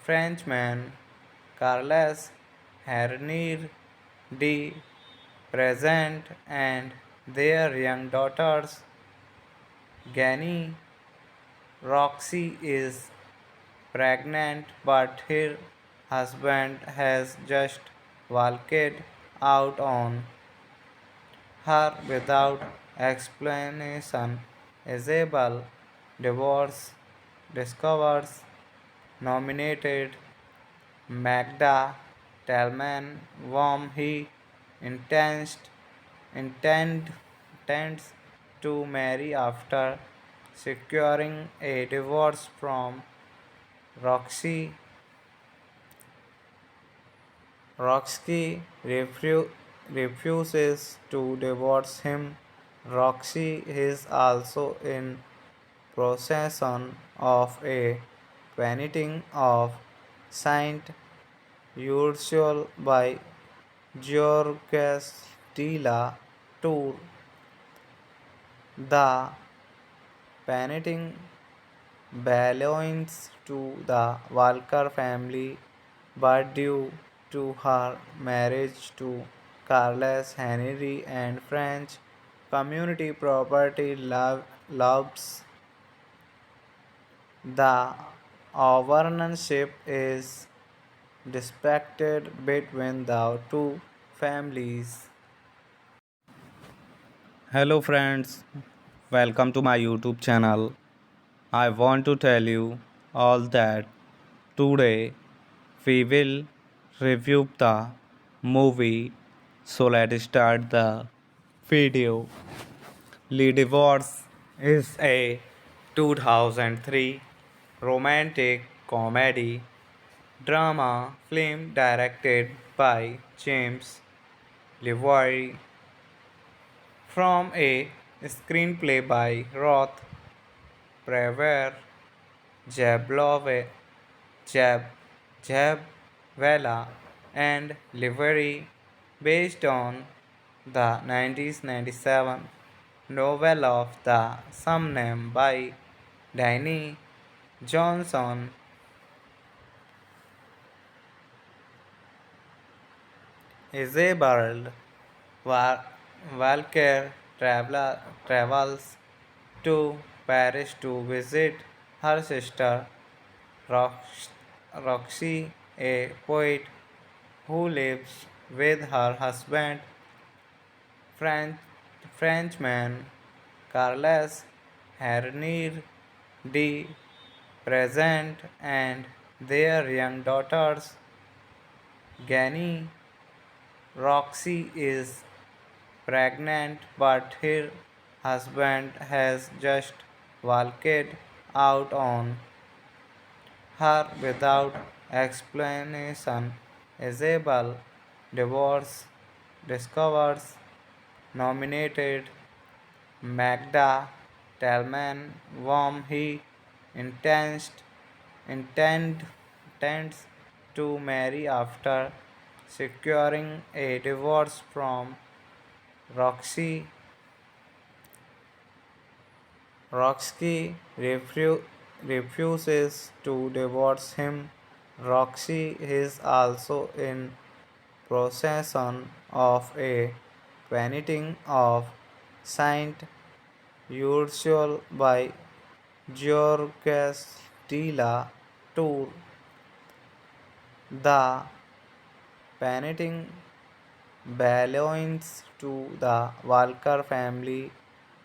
Frenchman Carles Hernir de Present, and their young daughters. Gany Roxy is pregnant, but her husband has just walked out on her without explanation. Isabel divorce discovers nominated Magda Talman, whom he intends, intends to marry after securing a divorce from Roxy. Roxy refuses to divorce him. Roxy is also in possession of a painting of Saint Ursule by Georges de la Tour. The painting belongs to the Walker family, but due to her marriage to Carlos Henry and French community property loves the ownership is disputed between the two families. Hello friends, welcome to my YouTube channel. I want to tell you all that today we will review the movie. So let's start the video. Le Divorce is a 2003 romantic comedy drama film directed by James LeVoy from a screenplay by Roth Prever Jablove, Jab, Jabvela, and Livery, based on the 1997 novel of the same name by Danny Johnson. Isabel Walker travels to Paris to visit her sister Rox- Roxy, a poet who lives with her husband, French, Frenchman Carles Hernir de Present, and their young daughters. Gany Roxy is pregnant, but her husband has just walked out on her without explanation. Isabel divorce discovers nominated Magda Talman, whom he intends, intends to marry after securing a divorce from Roxy. Roxy refuses to divorce him. Roxy is also in possession of a painting of Saint Ursule by Georges de la Tour. The painting belongs to the Walker family,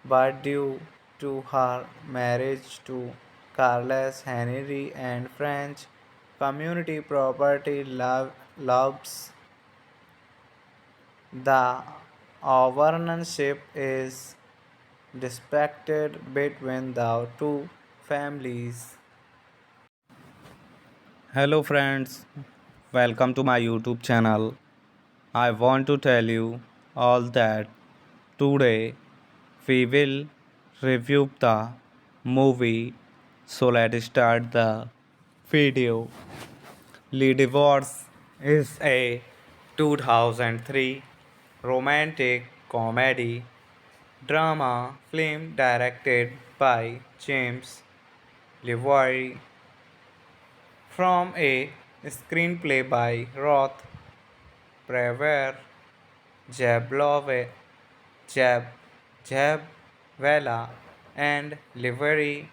but due to her marriage to Carlos Henry and French community property loves, the ownership is disputed between the two families. Hello friends, welcome to my YouTube channel. I want to tell you all that today we will review the movie. So let's start the video. Le Divorce is a 2003 romantic comedy drama film directed by James LeVoy from a screenplay by Roth Prever Jablove, Jab, Jabvela, and Livery,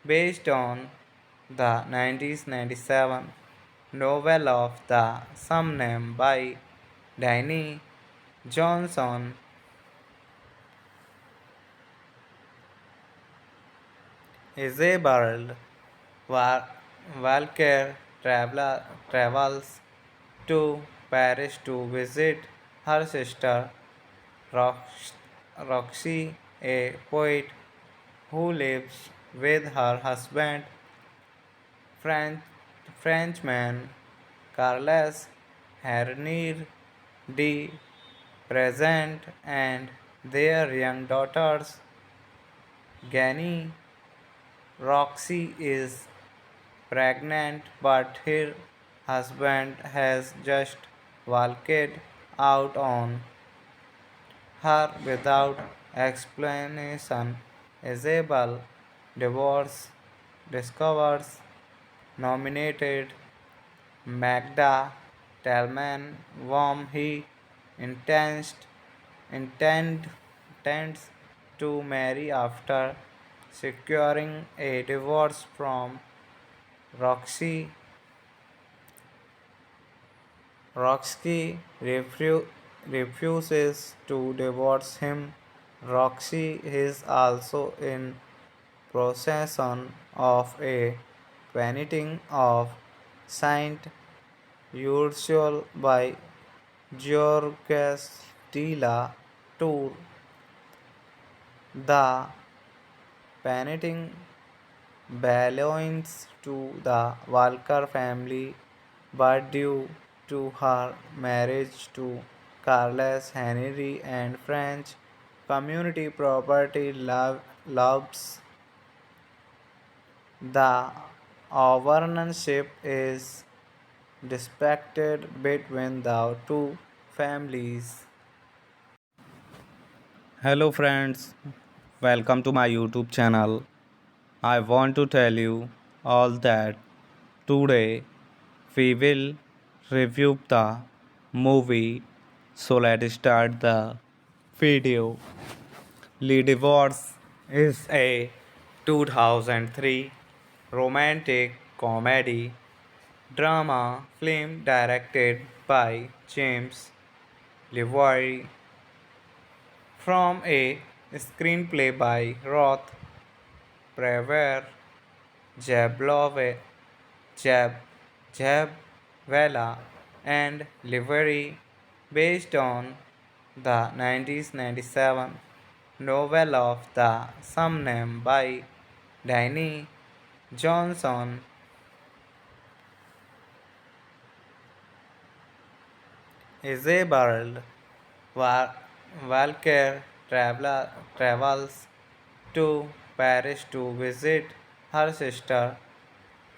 based on the 1997 novel of the same name by Danny Johnson. Isabel Walker travels to Paris to visit her sister Roxy, a poet who lives with her husband, French, Frenchman Carles Hernir de Present, and their young daughters. Gany Roxy is pregnant, but her husband has just walked out on her without explanation. Isabel divorce discovers nominated Magda Talman, whom he intends, intend, intends to marry after securing a divorce from Roxy. Roxy refuses to divorce him. Roxy is also in possession of a painting of Saint Ursule by Georges de la Tour. The painting belongs to the Walker family, but due to her marriage to Carlos Henry and French community property loves the ownership is disputed between the two families. Hello friends, welcome to my YouTube channel. I want to tell you all that today we will review the movie. So let's start the video. Le Divorce is a 2003 romantic comedy drama film directed by James Levoy from a screenplay by Roth Prever Jablove, Jab, Jabvela and Livery based on the 1997 novel of the same name by Danny Johnson. Isabel Walker travels to Paris to visit her sister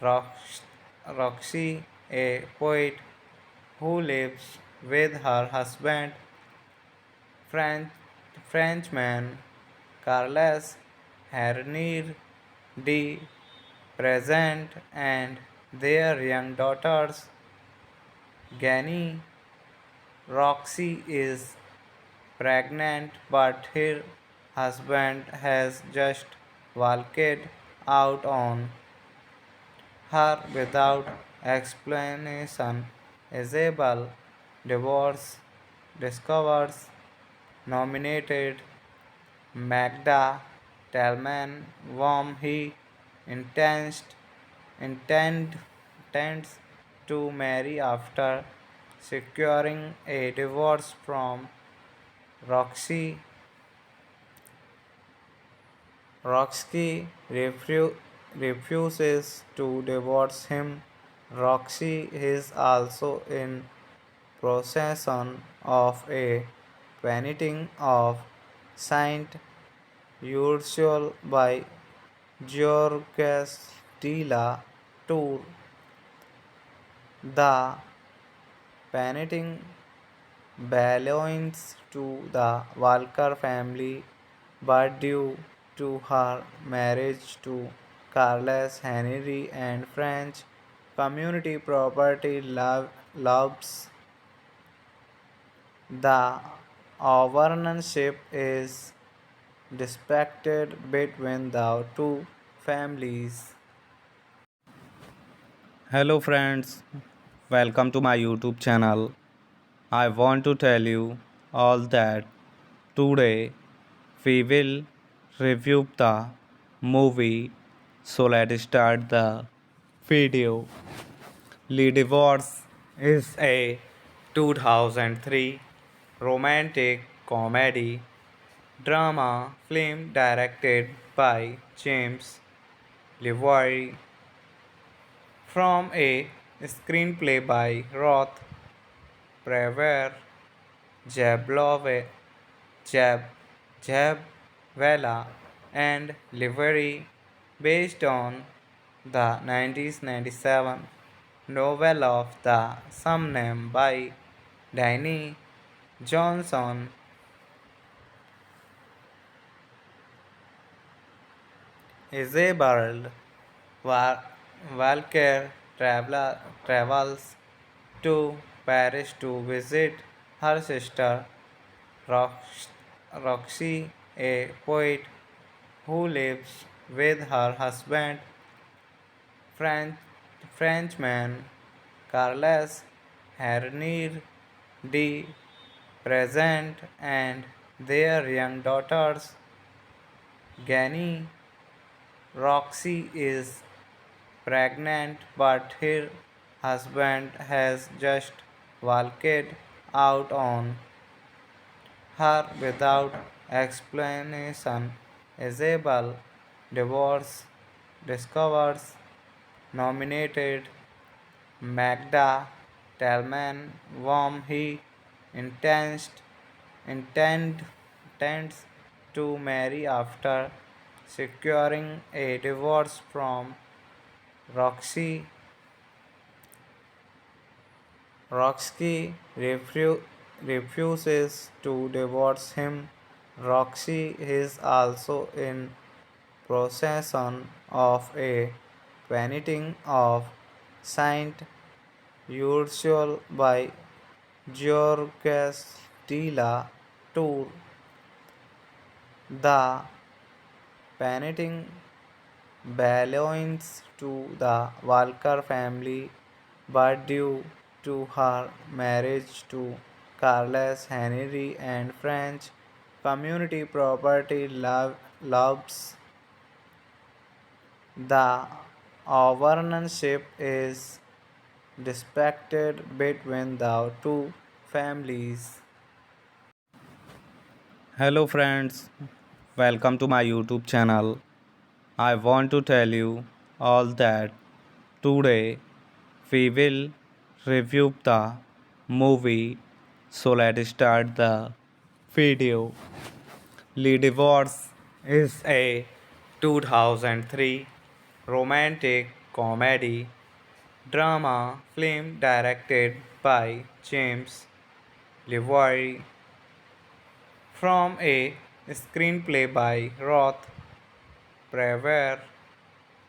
Rox- Roxy, a poet who lives with her husband, French, Frenchman Carles Hernir de Present, and their young daughters. Gany Roxy is pregnant, but her husband has just walked out on her without explanation. Isabel divorce discovers nominated Magda Talman, whom he intends, intends to marry after securing a divorce from Roxy. Roxy refuses to divorce him. Roxy is also in possession of a painting of Saint Ursule by Georges de la Tour. The painting belongs to the Walker family, but due to her marriage to Carlos Henry and French community property loves, the ownership is disputed between the two families. Hello friends, welcome to my YouTube channel. I want to tell you all that today we will review the movie. So let's start the video. Le Divorce is a 2003 romantic comedy drama film directed by James Levoy from a screenplay by Roth Prever Jablove, Jab, Jabvela and Livery based on the 1997 novel of the same name by Danny Johnson. Isabel Walker travels to Paris to visit her sister Rox- Roxy, a poet who lives with her husband, French, Frenchman Carles Hernir de Present, and their young daughters. Gani Roxy is pregnant, but her husband has just walked out on her without explanation. Isabel divorce discovers nominated Magda Talman, whom he intends, intends to marry after securing a divorce from Roxy. Roxy refuses to divorce him. Roxy is also in possession of a painting of Saint Ursule by Georges de la Tour. The painting belongs to the Walker family, but due to her marriage to Carlos Henry and French community property loves, the ownership is disputed between the two families. Hello friends, welcome to my YouTube channel. I want to tell you all that today we will review the movie. So let's start the video. Le Divorce is a 2003 romantic comedy drama film directed by James Levoy from a screenplay by Roth Prever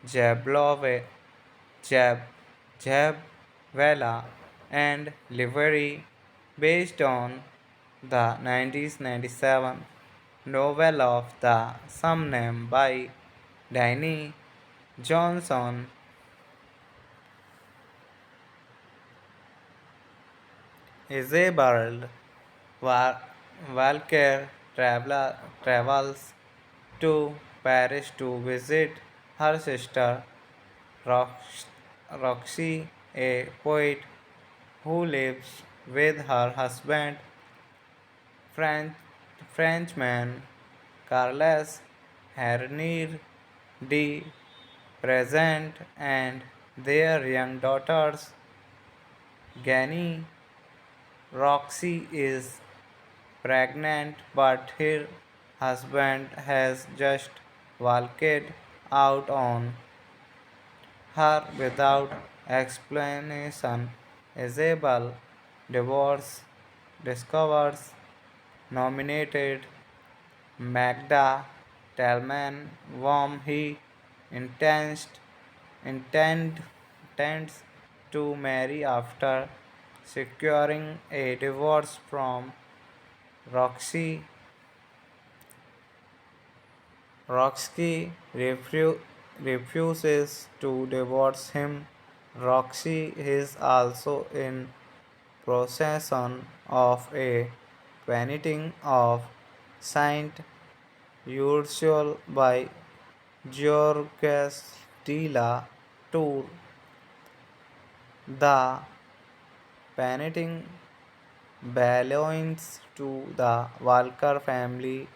Jablove, Jab, Jabwala, and Livery, based on the 1997 novel of the same name by Danny Johnson. Isabel Walker travels to Paris to visit her sister Roxy, a poet who lives with her husband, French, Frenchman Carles Hernir de Present, and their young daughters. Gani Roxy is pregnant, but her husband has just walked out on her without explanation. Isabel divorce discovers nominated Magda Talman, whom he intends, intends to marry after securing a divorce from Roxy. Roxy refuses to divorce him. Roxy is also in possession of a painting of Saint Ursule by Georges de la Tour. The painting belongs to the Walker family,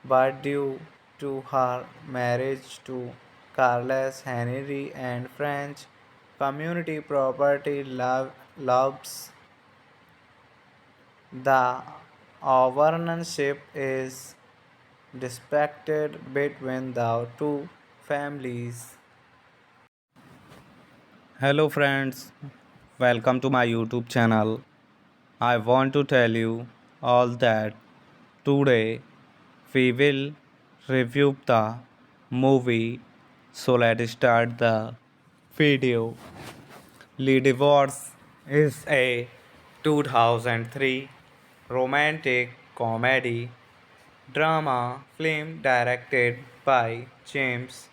but due to her marriage to Carlos Henry and French community property loves, the ownership is disputed between the two families. Hello friends, welcome to my YouTube channel. I want to tell you all that today we will review the movie. So let's start the video. Le Divorce is a 2003 romantic comedy drama film directed by James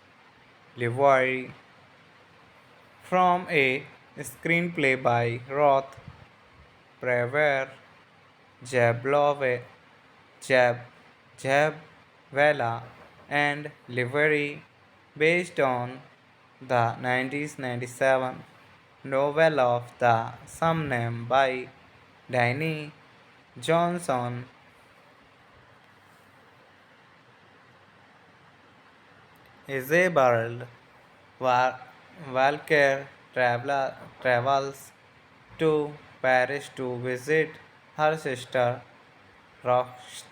Levoy from a screenplay by Roth Prever Jablove, Jab, Jabwala and Livery based on the 1997 novel of the same name by Danny Johnson. Isabel Wa- Walker travels to Paris to visit her sister Rox-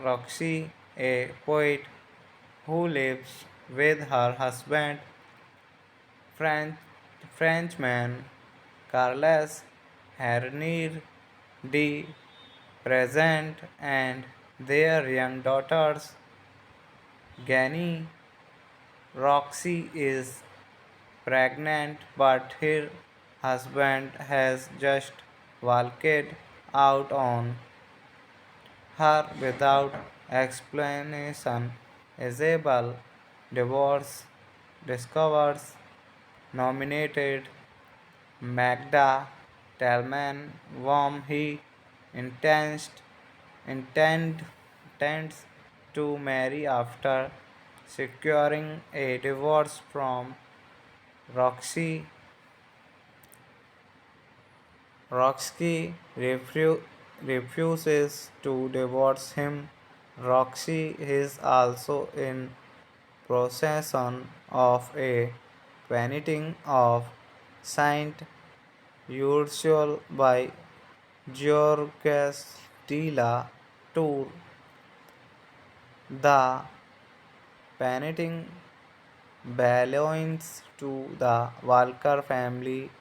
Roxy, a poet who lives with her husband, French, Frenchman Carles Hernir de Present, and their young daughters. Gany Roxy is pregnant, but her husband has just walked out on her without explanation. Isabel divorce discovers nominated Magda Talman, whom he intends, intends to marry after securing a divorce from Roxy. Roxy refuses to divorce him. Roxy is also in possession of a painting of Saint Ursule by Georges de la Tour. The painting belongs to the Walker family,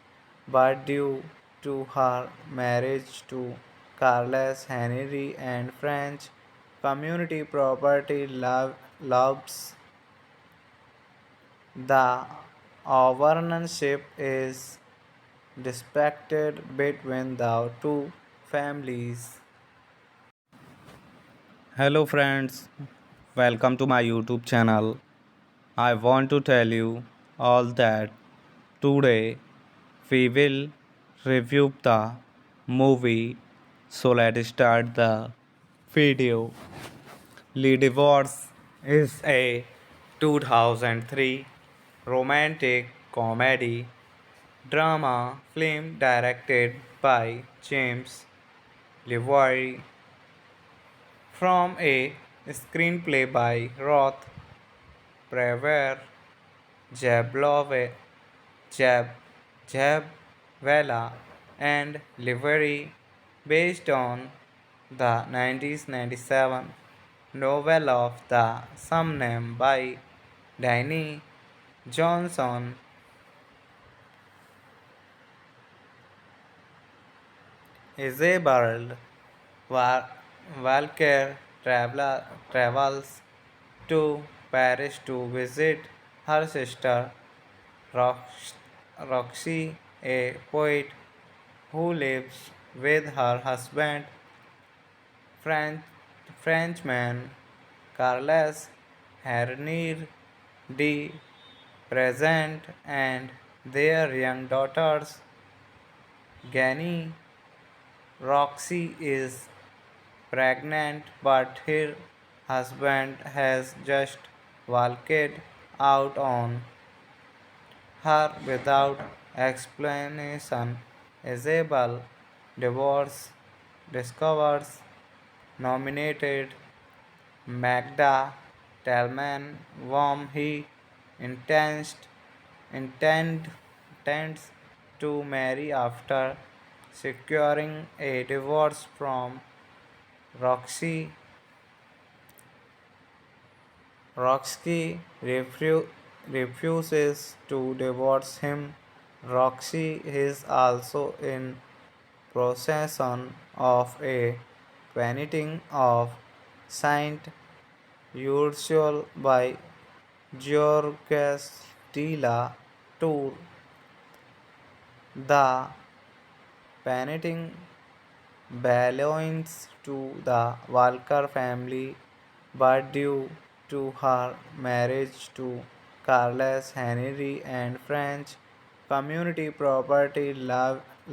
but due to her marriage to Carlos Henry and French community property loves, the ownership is disputed between the two families. Hello friends, welcome to my YouTube channel. I want to tell you all that today we will review the movie. So let's start the video. Le Divorce is a 2003 romantic comedy drama film directed by James Levoy from a screenplay by Roth Prever Jablove, Jab, Jabwala and Livery based on the 1997 novel of the same name by Danny Johnson. Isabel Walker travels to Paris to visit her sister Roxy, a poet who lives with her husband, French, Frenchman Carles Hernir de Present, and their young daughters. Gany Roxy is pregnant, but her husband has just walked out on her without explanation. Isabel divorce discovers nominated Magda Talman, whom he intends, intends to marry after securing a divorce from Roxy. Roxy refuses to divorce him. Roxy is also in possession of a painting of Saint Ursule by Georges de la Tour. The parenting belongs to the Walker family, but due to her marriage to Carlos Henry and French community property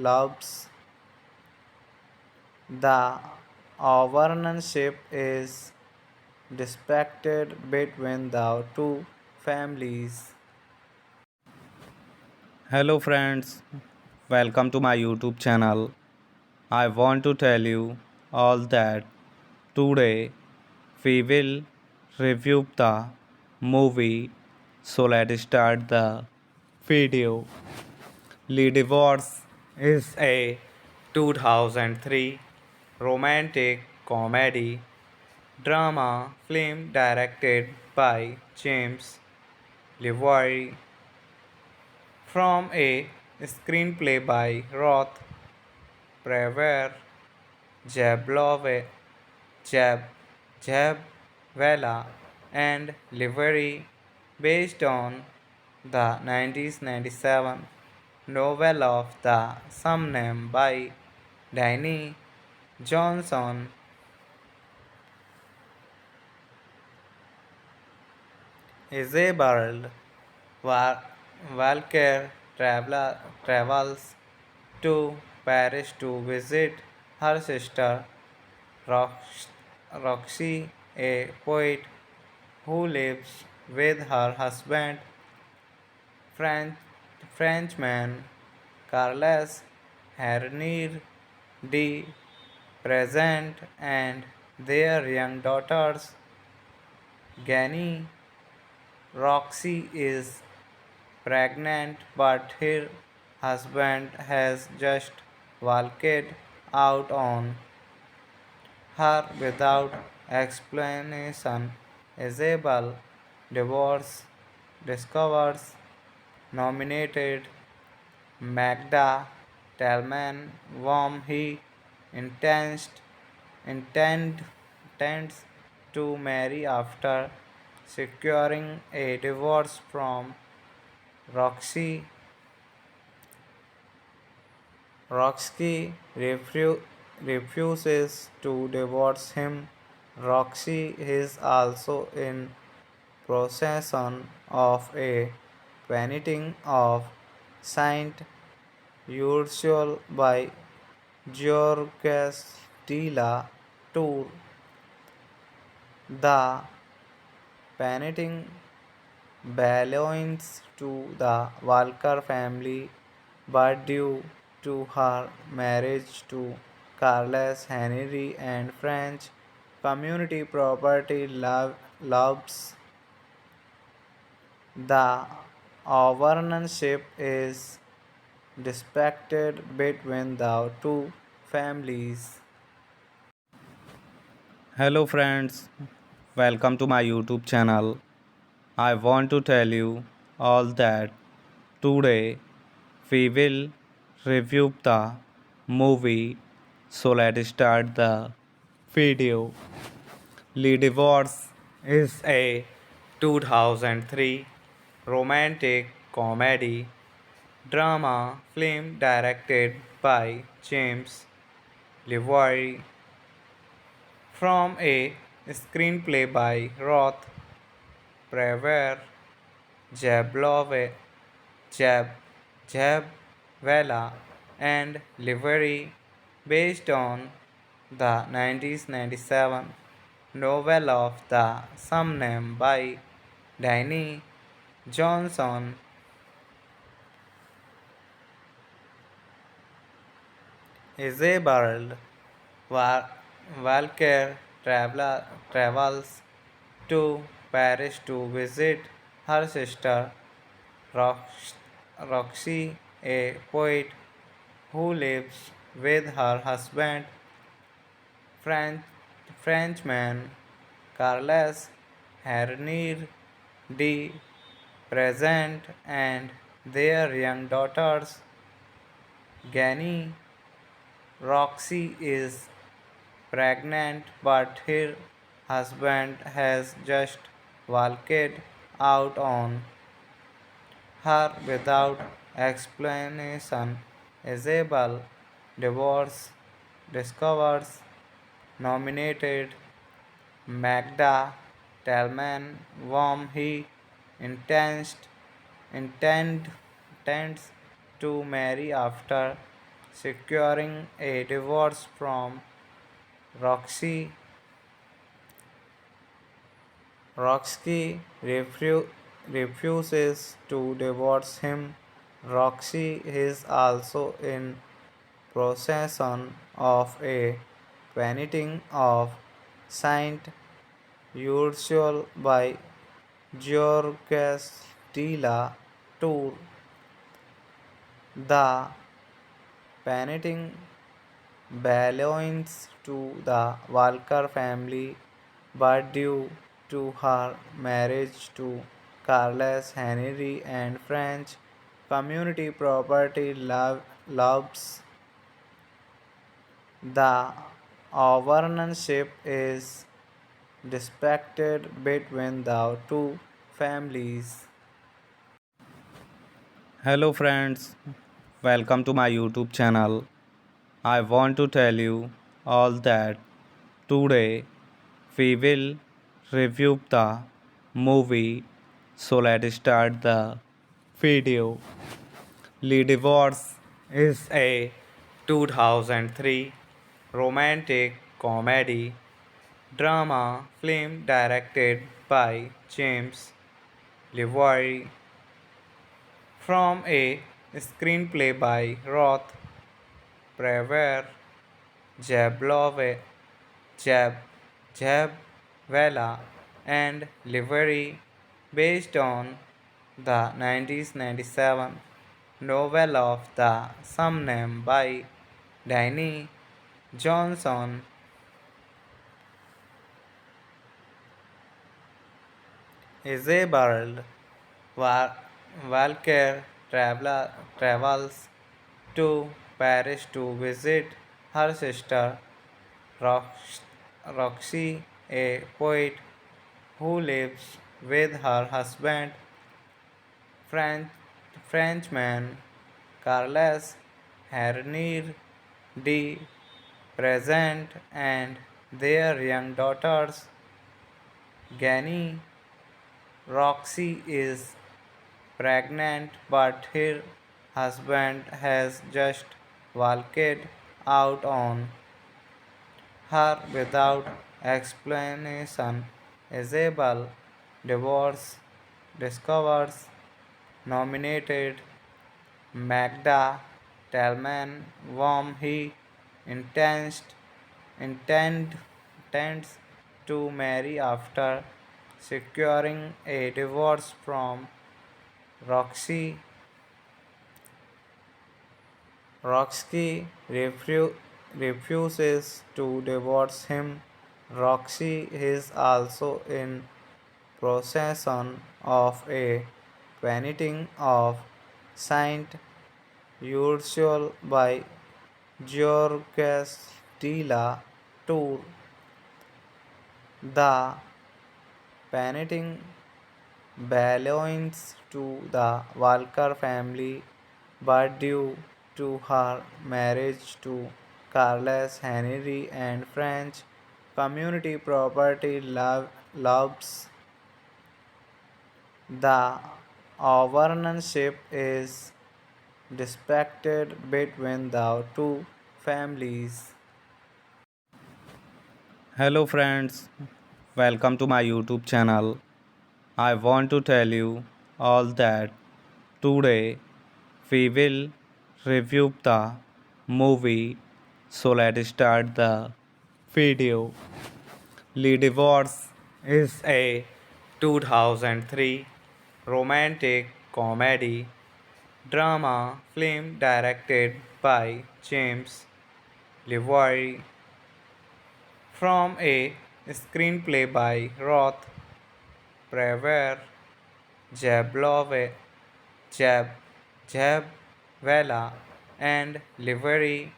loves the ownership is disputed between the two families. Hello friends, welcome to my YouTube channel. I want to tell you all that today we will review the movie. So let's start the video. Le Divorce is a 2003 romantic comedy drama film directed by James Levoy from a screenplay by Roth Prever Jablove, Jab, Jabvela and Livery based on the 1997 novel of the same name by Danny Johnson. Isabel Walker travels to Paris to visit her sister Rox- Roxy, a poet who lives with her husband, French, Frenchman Carles Hernir de Present, and their young daughters. Gany Roxy is pregnant, but her husband has just walked out on her without explanation. Isabel divorce discovers nominated Magda Talman, whom he intends, intends to marry after securing a divorce from Roxy. Roxy refuses to divorce him. Roxy is also in possession of a painting of Saint Ursule by Georges de la Tour. The painting belongs to the Walker family, but due to her marriage to Carlos Henry and French community property loves the ownership is disputed between the two families. Hello friends, welcome to my YouTube channel. I want to tell you all that today we will review the movie. So let's start the video. Le Divorce is a 2003 romantic comedy drama film directed by James Levoy from a screenplay by Roth Prever Jablove, Jab, Jabvela and Livery based on the 1997 novel of the same name by Danny Johnson. Isabel Walker travels to Paris to visit her sister Roxy, a poet who lives with her husband, French, Frenchman Carles Hernir de Present, and their young daughters. Gany Roxy is pregnant, but her husband has just walked out on her without explanation. Isabel Divorce discovers nominated Magda Talman, whom he intends, intends to marry after securing a divorce from Roxy. Roxy refuses to divorce him. Roxy is also in possession of a painting of Saint Ursule by Georges de la Tour. The painting belongs to the Walker family, but due to her marriage to Carlos Henry and French community property loves, the ownership is disputed between the two families. Hello friends, welcome to my YouTube channel. I want to tell you all that today we will review the movie. So let's start the video. Le Divorce is a 2003 romantic comedy drama film directed by James Levoy from a screenplay by Roth Prever Jablove, Jab, Jabvela, and Livery, based on the 1997 novel of the same name by Danny Johnson. Isabel Wa- Walker travels to Paris to visit her sister Rox- Roxy, a poet who lives with her husband, French, Frenchman Carles Hernir de Present, and their young daughters. Gany Roxy is pregnant, but her husband has just walked out on her without explanation. Isabel divorce discovers nominated Magda Talman, whom he intends, intends to marry after securing a divorce from Roxy. Roxy refuses to divorce him. Roxy is also in possession of a painting of Saint Ursule by Georges de la Tour. The painting belongs to the Walker family, but due to her marriage to Carlos Henry and French community property loves, the ownership is disputed between the two families. Hello friends, welcome to my YouTube channel. I want to tell you all that today we will review the movie. So let's start the video. Le Divorce is a 2003 romantic comedy drama film directed by James Levoy from a screenplay by Roth Prever Jablove, Jab, Jabvela, and Livery,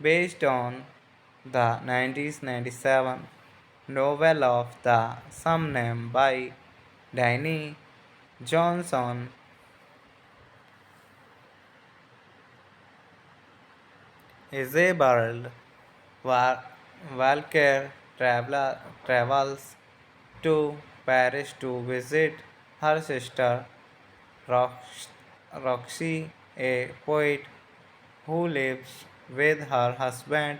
based on the 1997 novel of the same name by Danny Johnson. Isabel Val- Valker travels to Paris to visit her sister Rox- Roxy, a poet who lives with her husband,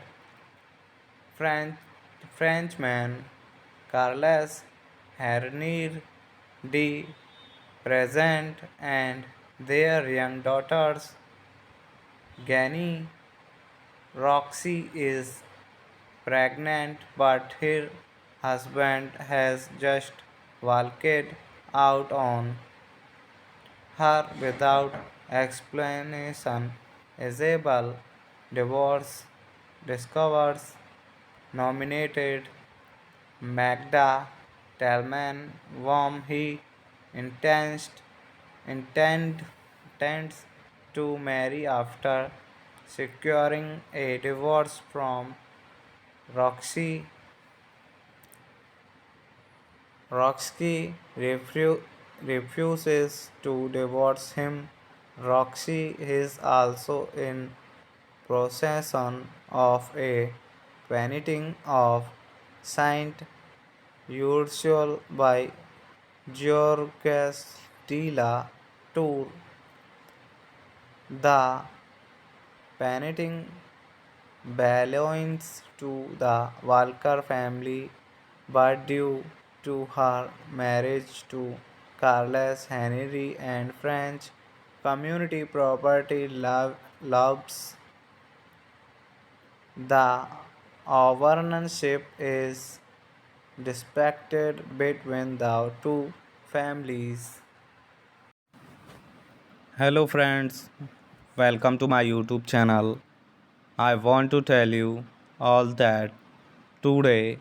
French, Frenchman Carles Hernir de Present, and their young daughters. Gani Roxy is pregnant, but her husband has just walked out on her without explanation. Isabel divorce discovers nominated Magda Talman, whom he intends, intends to marry after securing a divorce from Roxy. Roxy refuses to divorce him. Roxy is also in possession of a painting of Saint Ursule by Georges de la Tour. The painting belongs to the Walker family, but due to her marriage to Carlos Henry and French community property loves, the ownership is disputed between the two families. Hello friends, welcome to my YouTube channel. I want to tell you all that today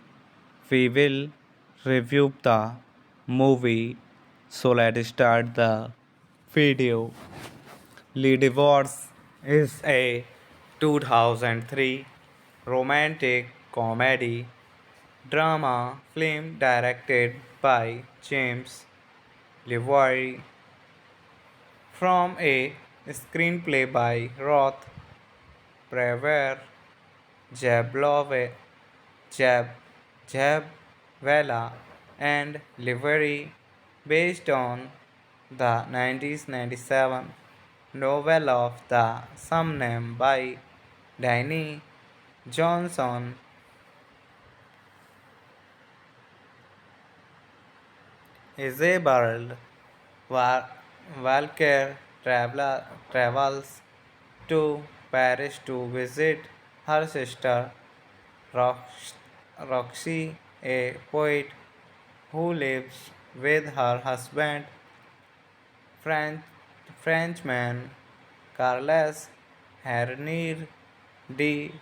we will review the movie. So let's start the video. Le Divorce is a 2003 romantic comedy drama film directed by James Levoy from a screenplay by Roth Prever Jablove, Jab, Jabwala, and Livery, based on the 1997 novel of the same name by Danny Johnson. Isabel Valker travels to Paris to visit her sister Roxy, a poet who lives with her husband, French, Frenchman Carles Hernir de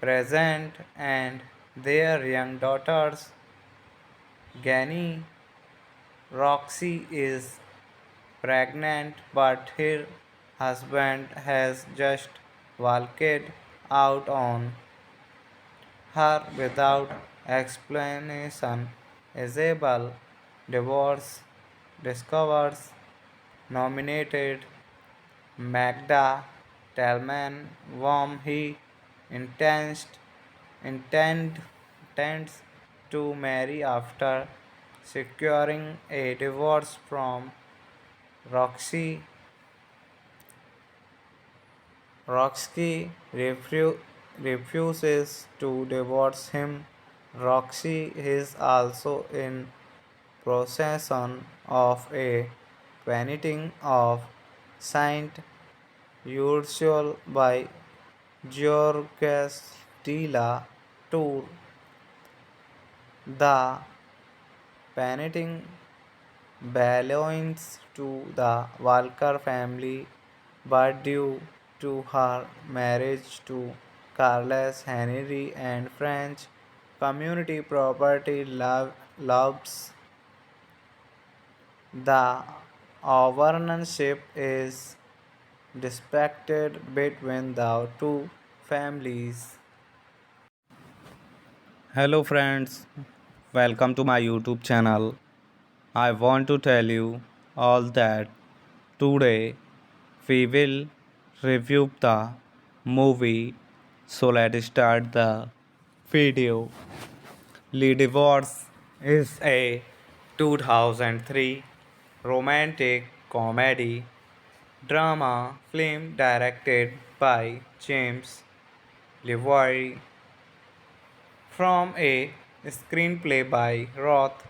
Present, and their young daughters. Gani Roxy is pregnant, but her husband has just walked out on her without explanation. Isabel divorce discovers nominated Magda Talman, whom he intends, intends to marry after securing a divorce from Roxy. Roxy refuses to divorce him. Roxy is also in possession of a painting of Saint Ursule by Georges de la Tour. The painting belongs to the Walker family, but due to her marriage to Carlos Henry and French community property loves, the ownership is disputed between the two families. Hello friends, welcome to my YouTube channel. I want to tell you all that today we will review the movie. So let's start the video. Le Divorce is a 2003 romantic comedy drama film directed by James Levoy from a screenplay by Roth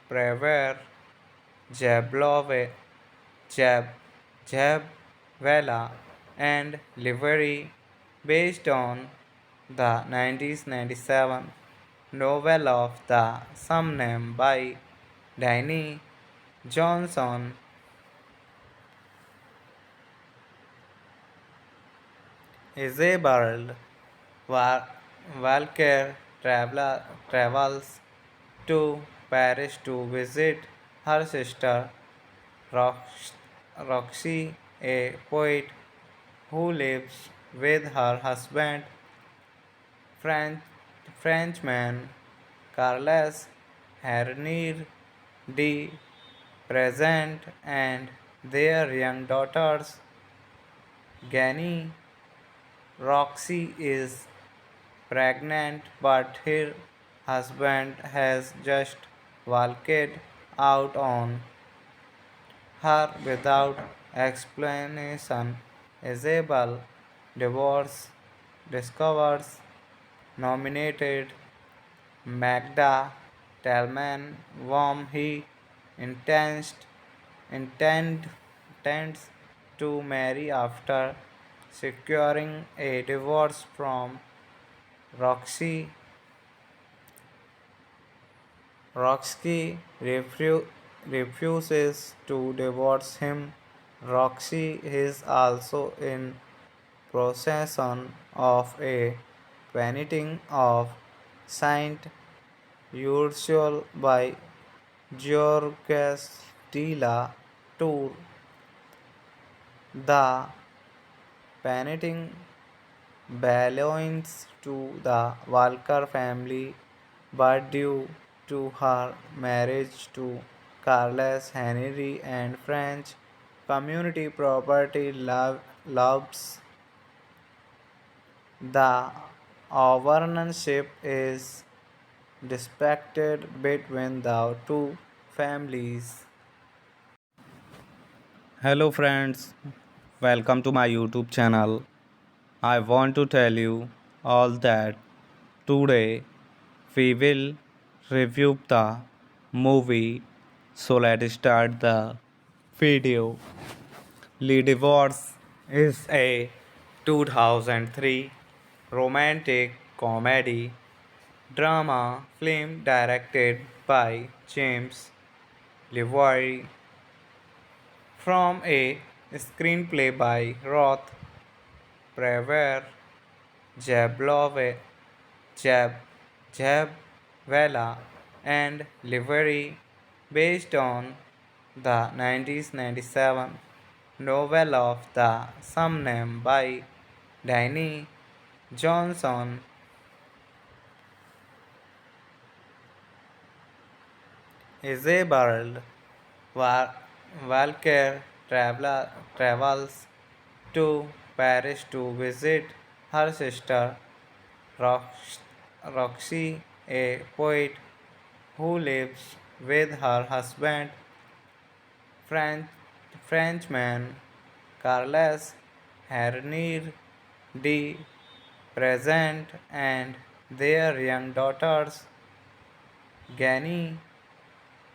Prever Jablove, Jab, Jabwala and Livery based on the 1997 novel of the same name by Danny Johnson. Isabel Wa- Walker travels to Paris to visit her sister Rox- Roxy, a poet who lives with her husband, French, Frenchman Carles Hernir de Present, and their young daughters. Gany Roxy is pregnant, but her husband has just walked out on her without explanation. Isabel divorce discovers nominated Magda Talman, whom he intends, intends to marry after securing a divorce from Roxy. Roxy refuses to divorce him. Roxy is also in possession of a painting of Saint Ursule by Georges de la Tour. The painting belongs to the Walker family, but due to her marriage to Carlos Henry and French community property loves the ownership is disputed between the two families. Hello friends, welcome to my YouTube channel. I want to tell you all that today we will review the movie. So let's start the video. Le Divorce is a 2003 romantic comedy drama film directed by James Levoy from a screenplay by Roth Prever Jablove, Jab, Jabwala and Livery based on the 1997 novel of the same name by Danny Johnson. Isabel Wa- Walker travels to Paris to visit her sister Roxy, a poet who lives with her husband, French, Frenchman Carles Hernir de Present, and their young daughters. Gany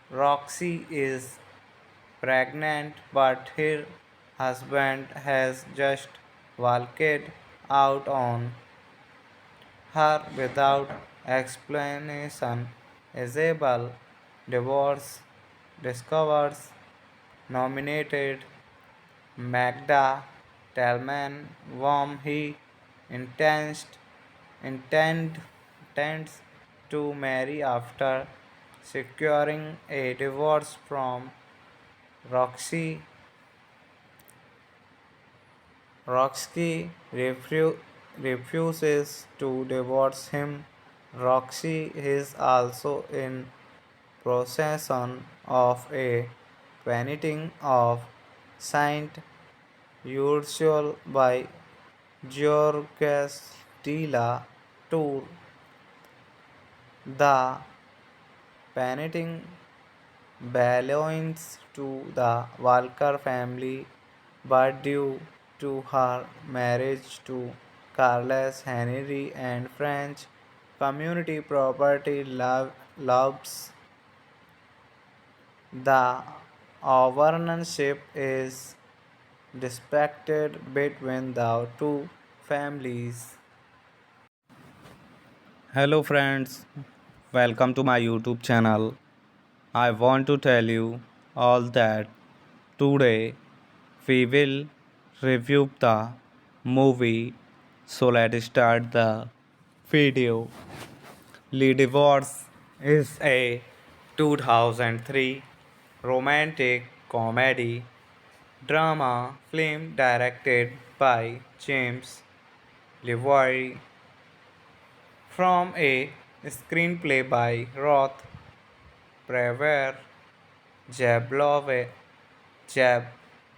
Roxy is pregnant, but her husband has just walked out on her without explanation. Isabel divorce discovers nominated Magda Talman, whom he intends, intends to marry after securing a divorce from Roxy. Roxy refuses to divorce him. Roxy is also in possession of a painting of Saint Ursule by Georges Stella tour. The painting belongs to the Walker family, but due to her marriage to Carlos Henry and French community property loves the ownership is disputed between the two families. Hello friends, welcome to my YouTube channel. I want to tell you all that today we will review the movie. So let's start the video. Le Divorce is a 2003 romantic comedy drama film directed by James Levoy from a screenplay by Roth Brewer, Jablove, Jab,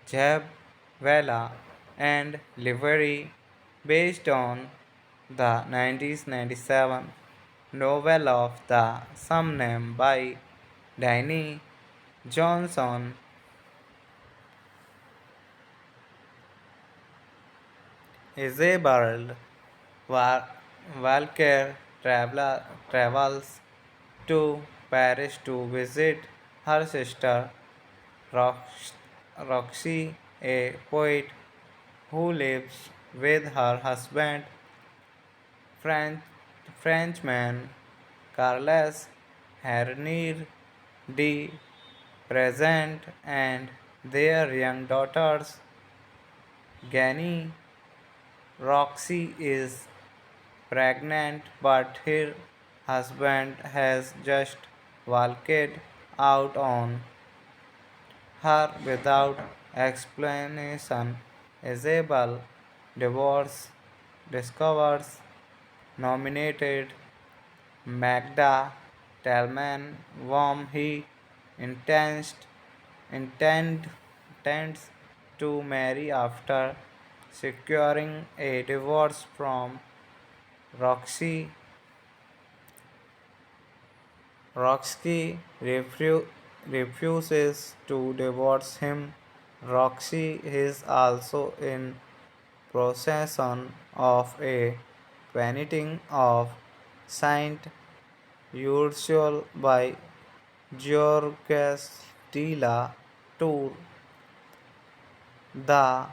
Jabwala, and Livery, based on the 1997 novel of the same name by Danny Johnson. Isabel Wa- Walker travels to Paris to visit her sister Rox- Roxy, a poet who lives with her husband, French, Frenchman Carles Hernir de Present, and their young daughters. Gany Roxy is pregnant, but her husband has just walked out on her without explanation. Isabel divorce discovers nominated Magda Talman, whom he intends, intend, intends to marry after securing a divorce from Roxy. Roxy refuses to divorce him. Roxy is also in possession of a painting of Saint Ursule by Georges de la Tour. The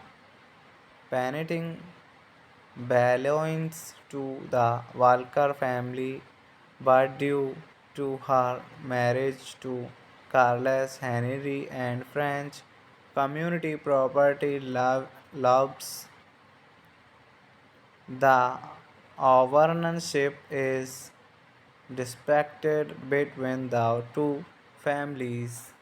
painting belongs to the Walker family, but due to her marriage to Carlos Henry and French community property loves, the ownership is disputed between the two families.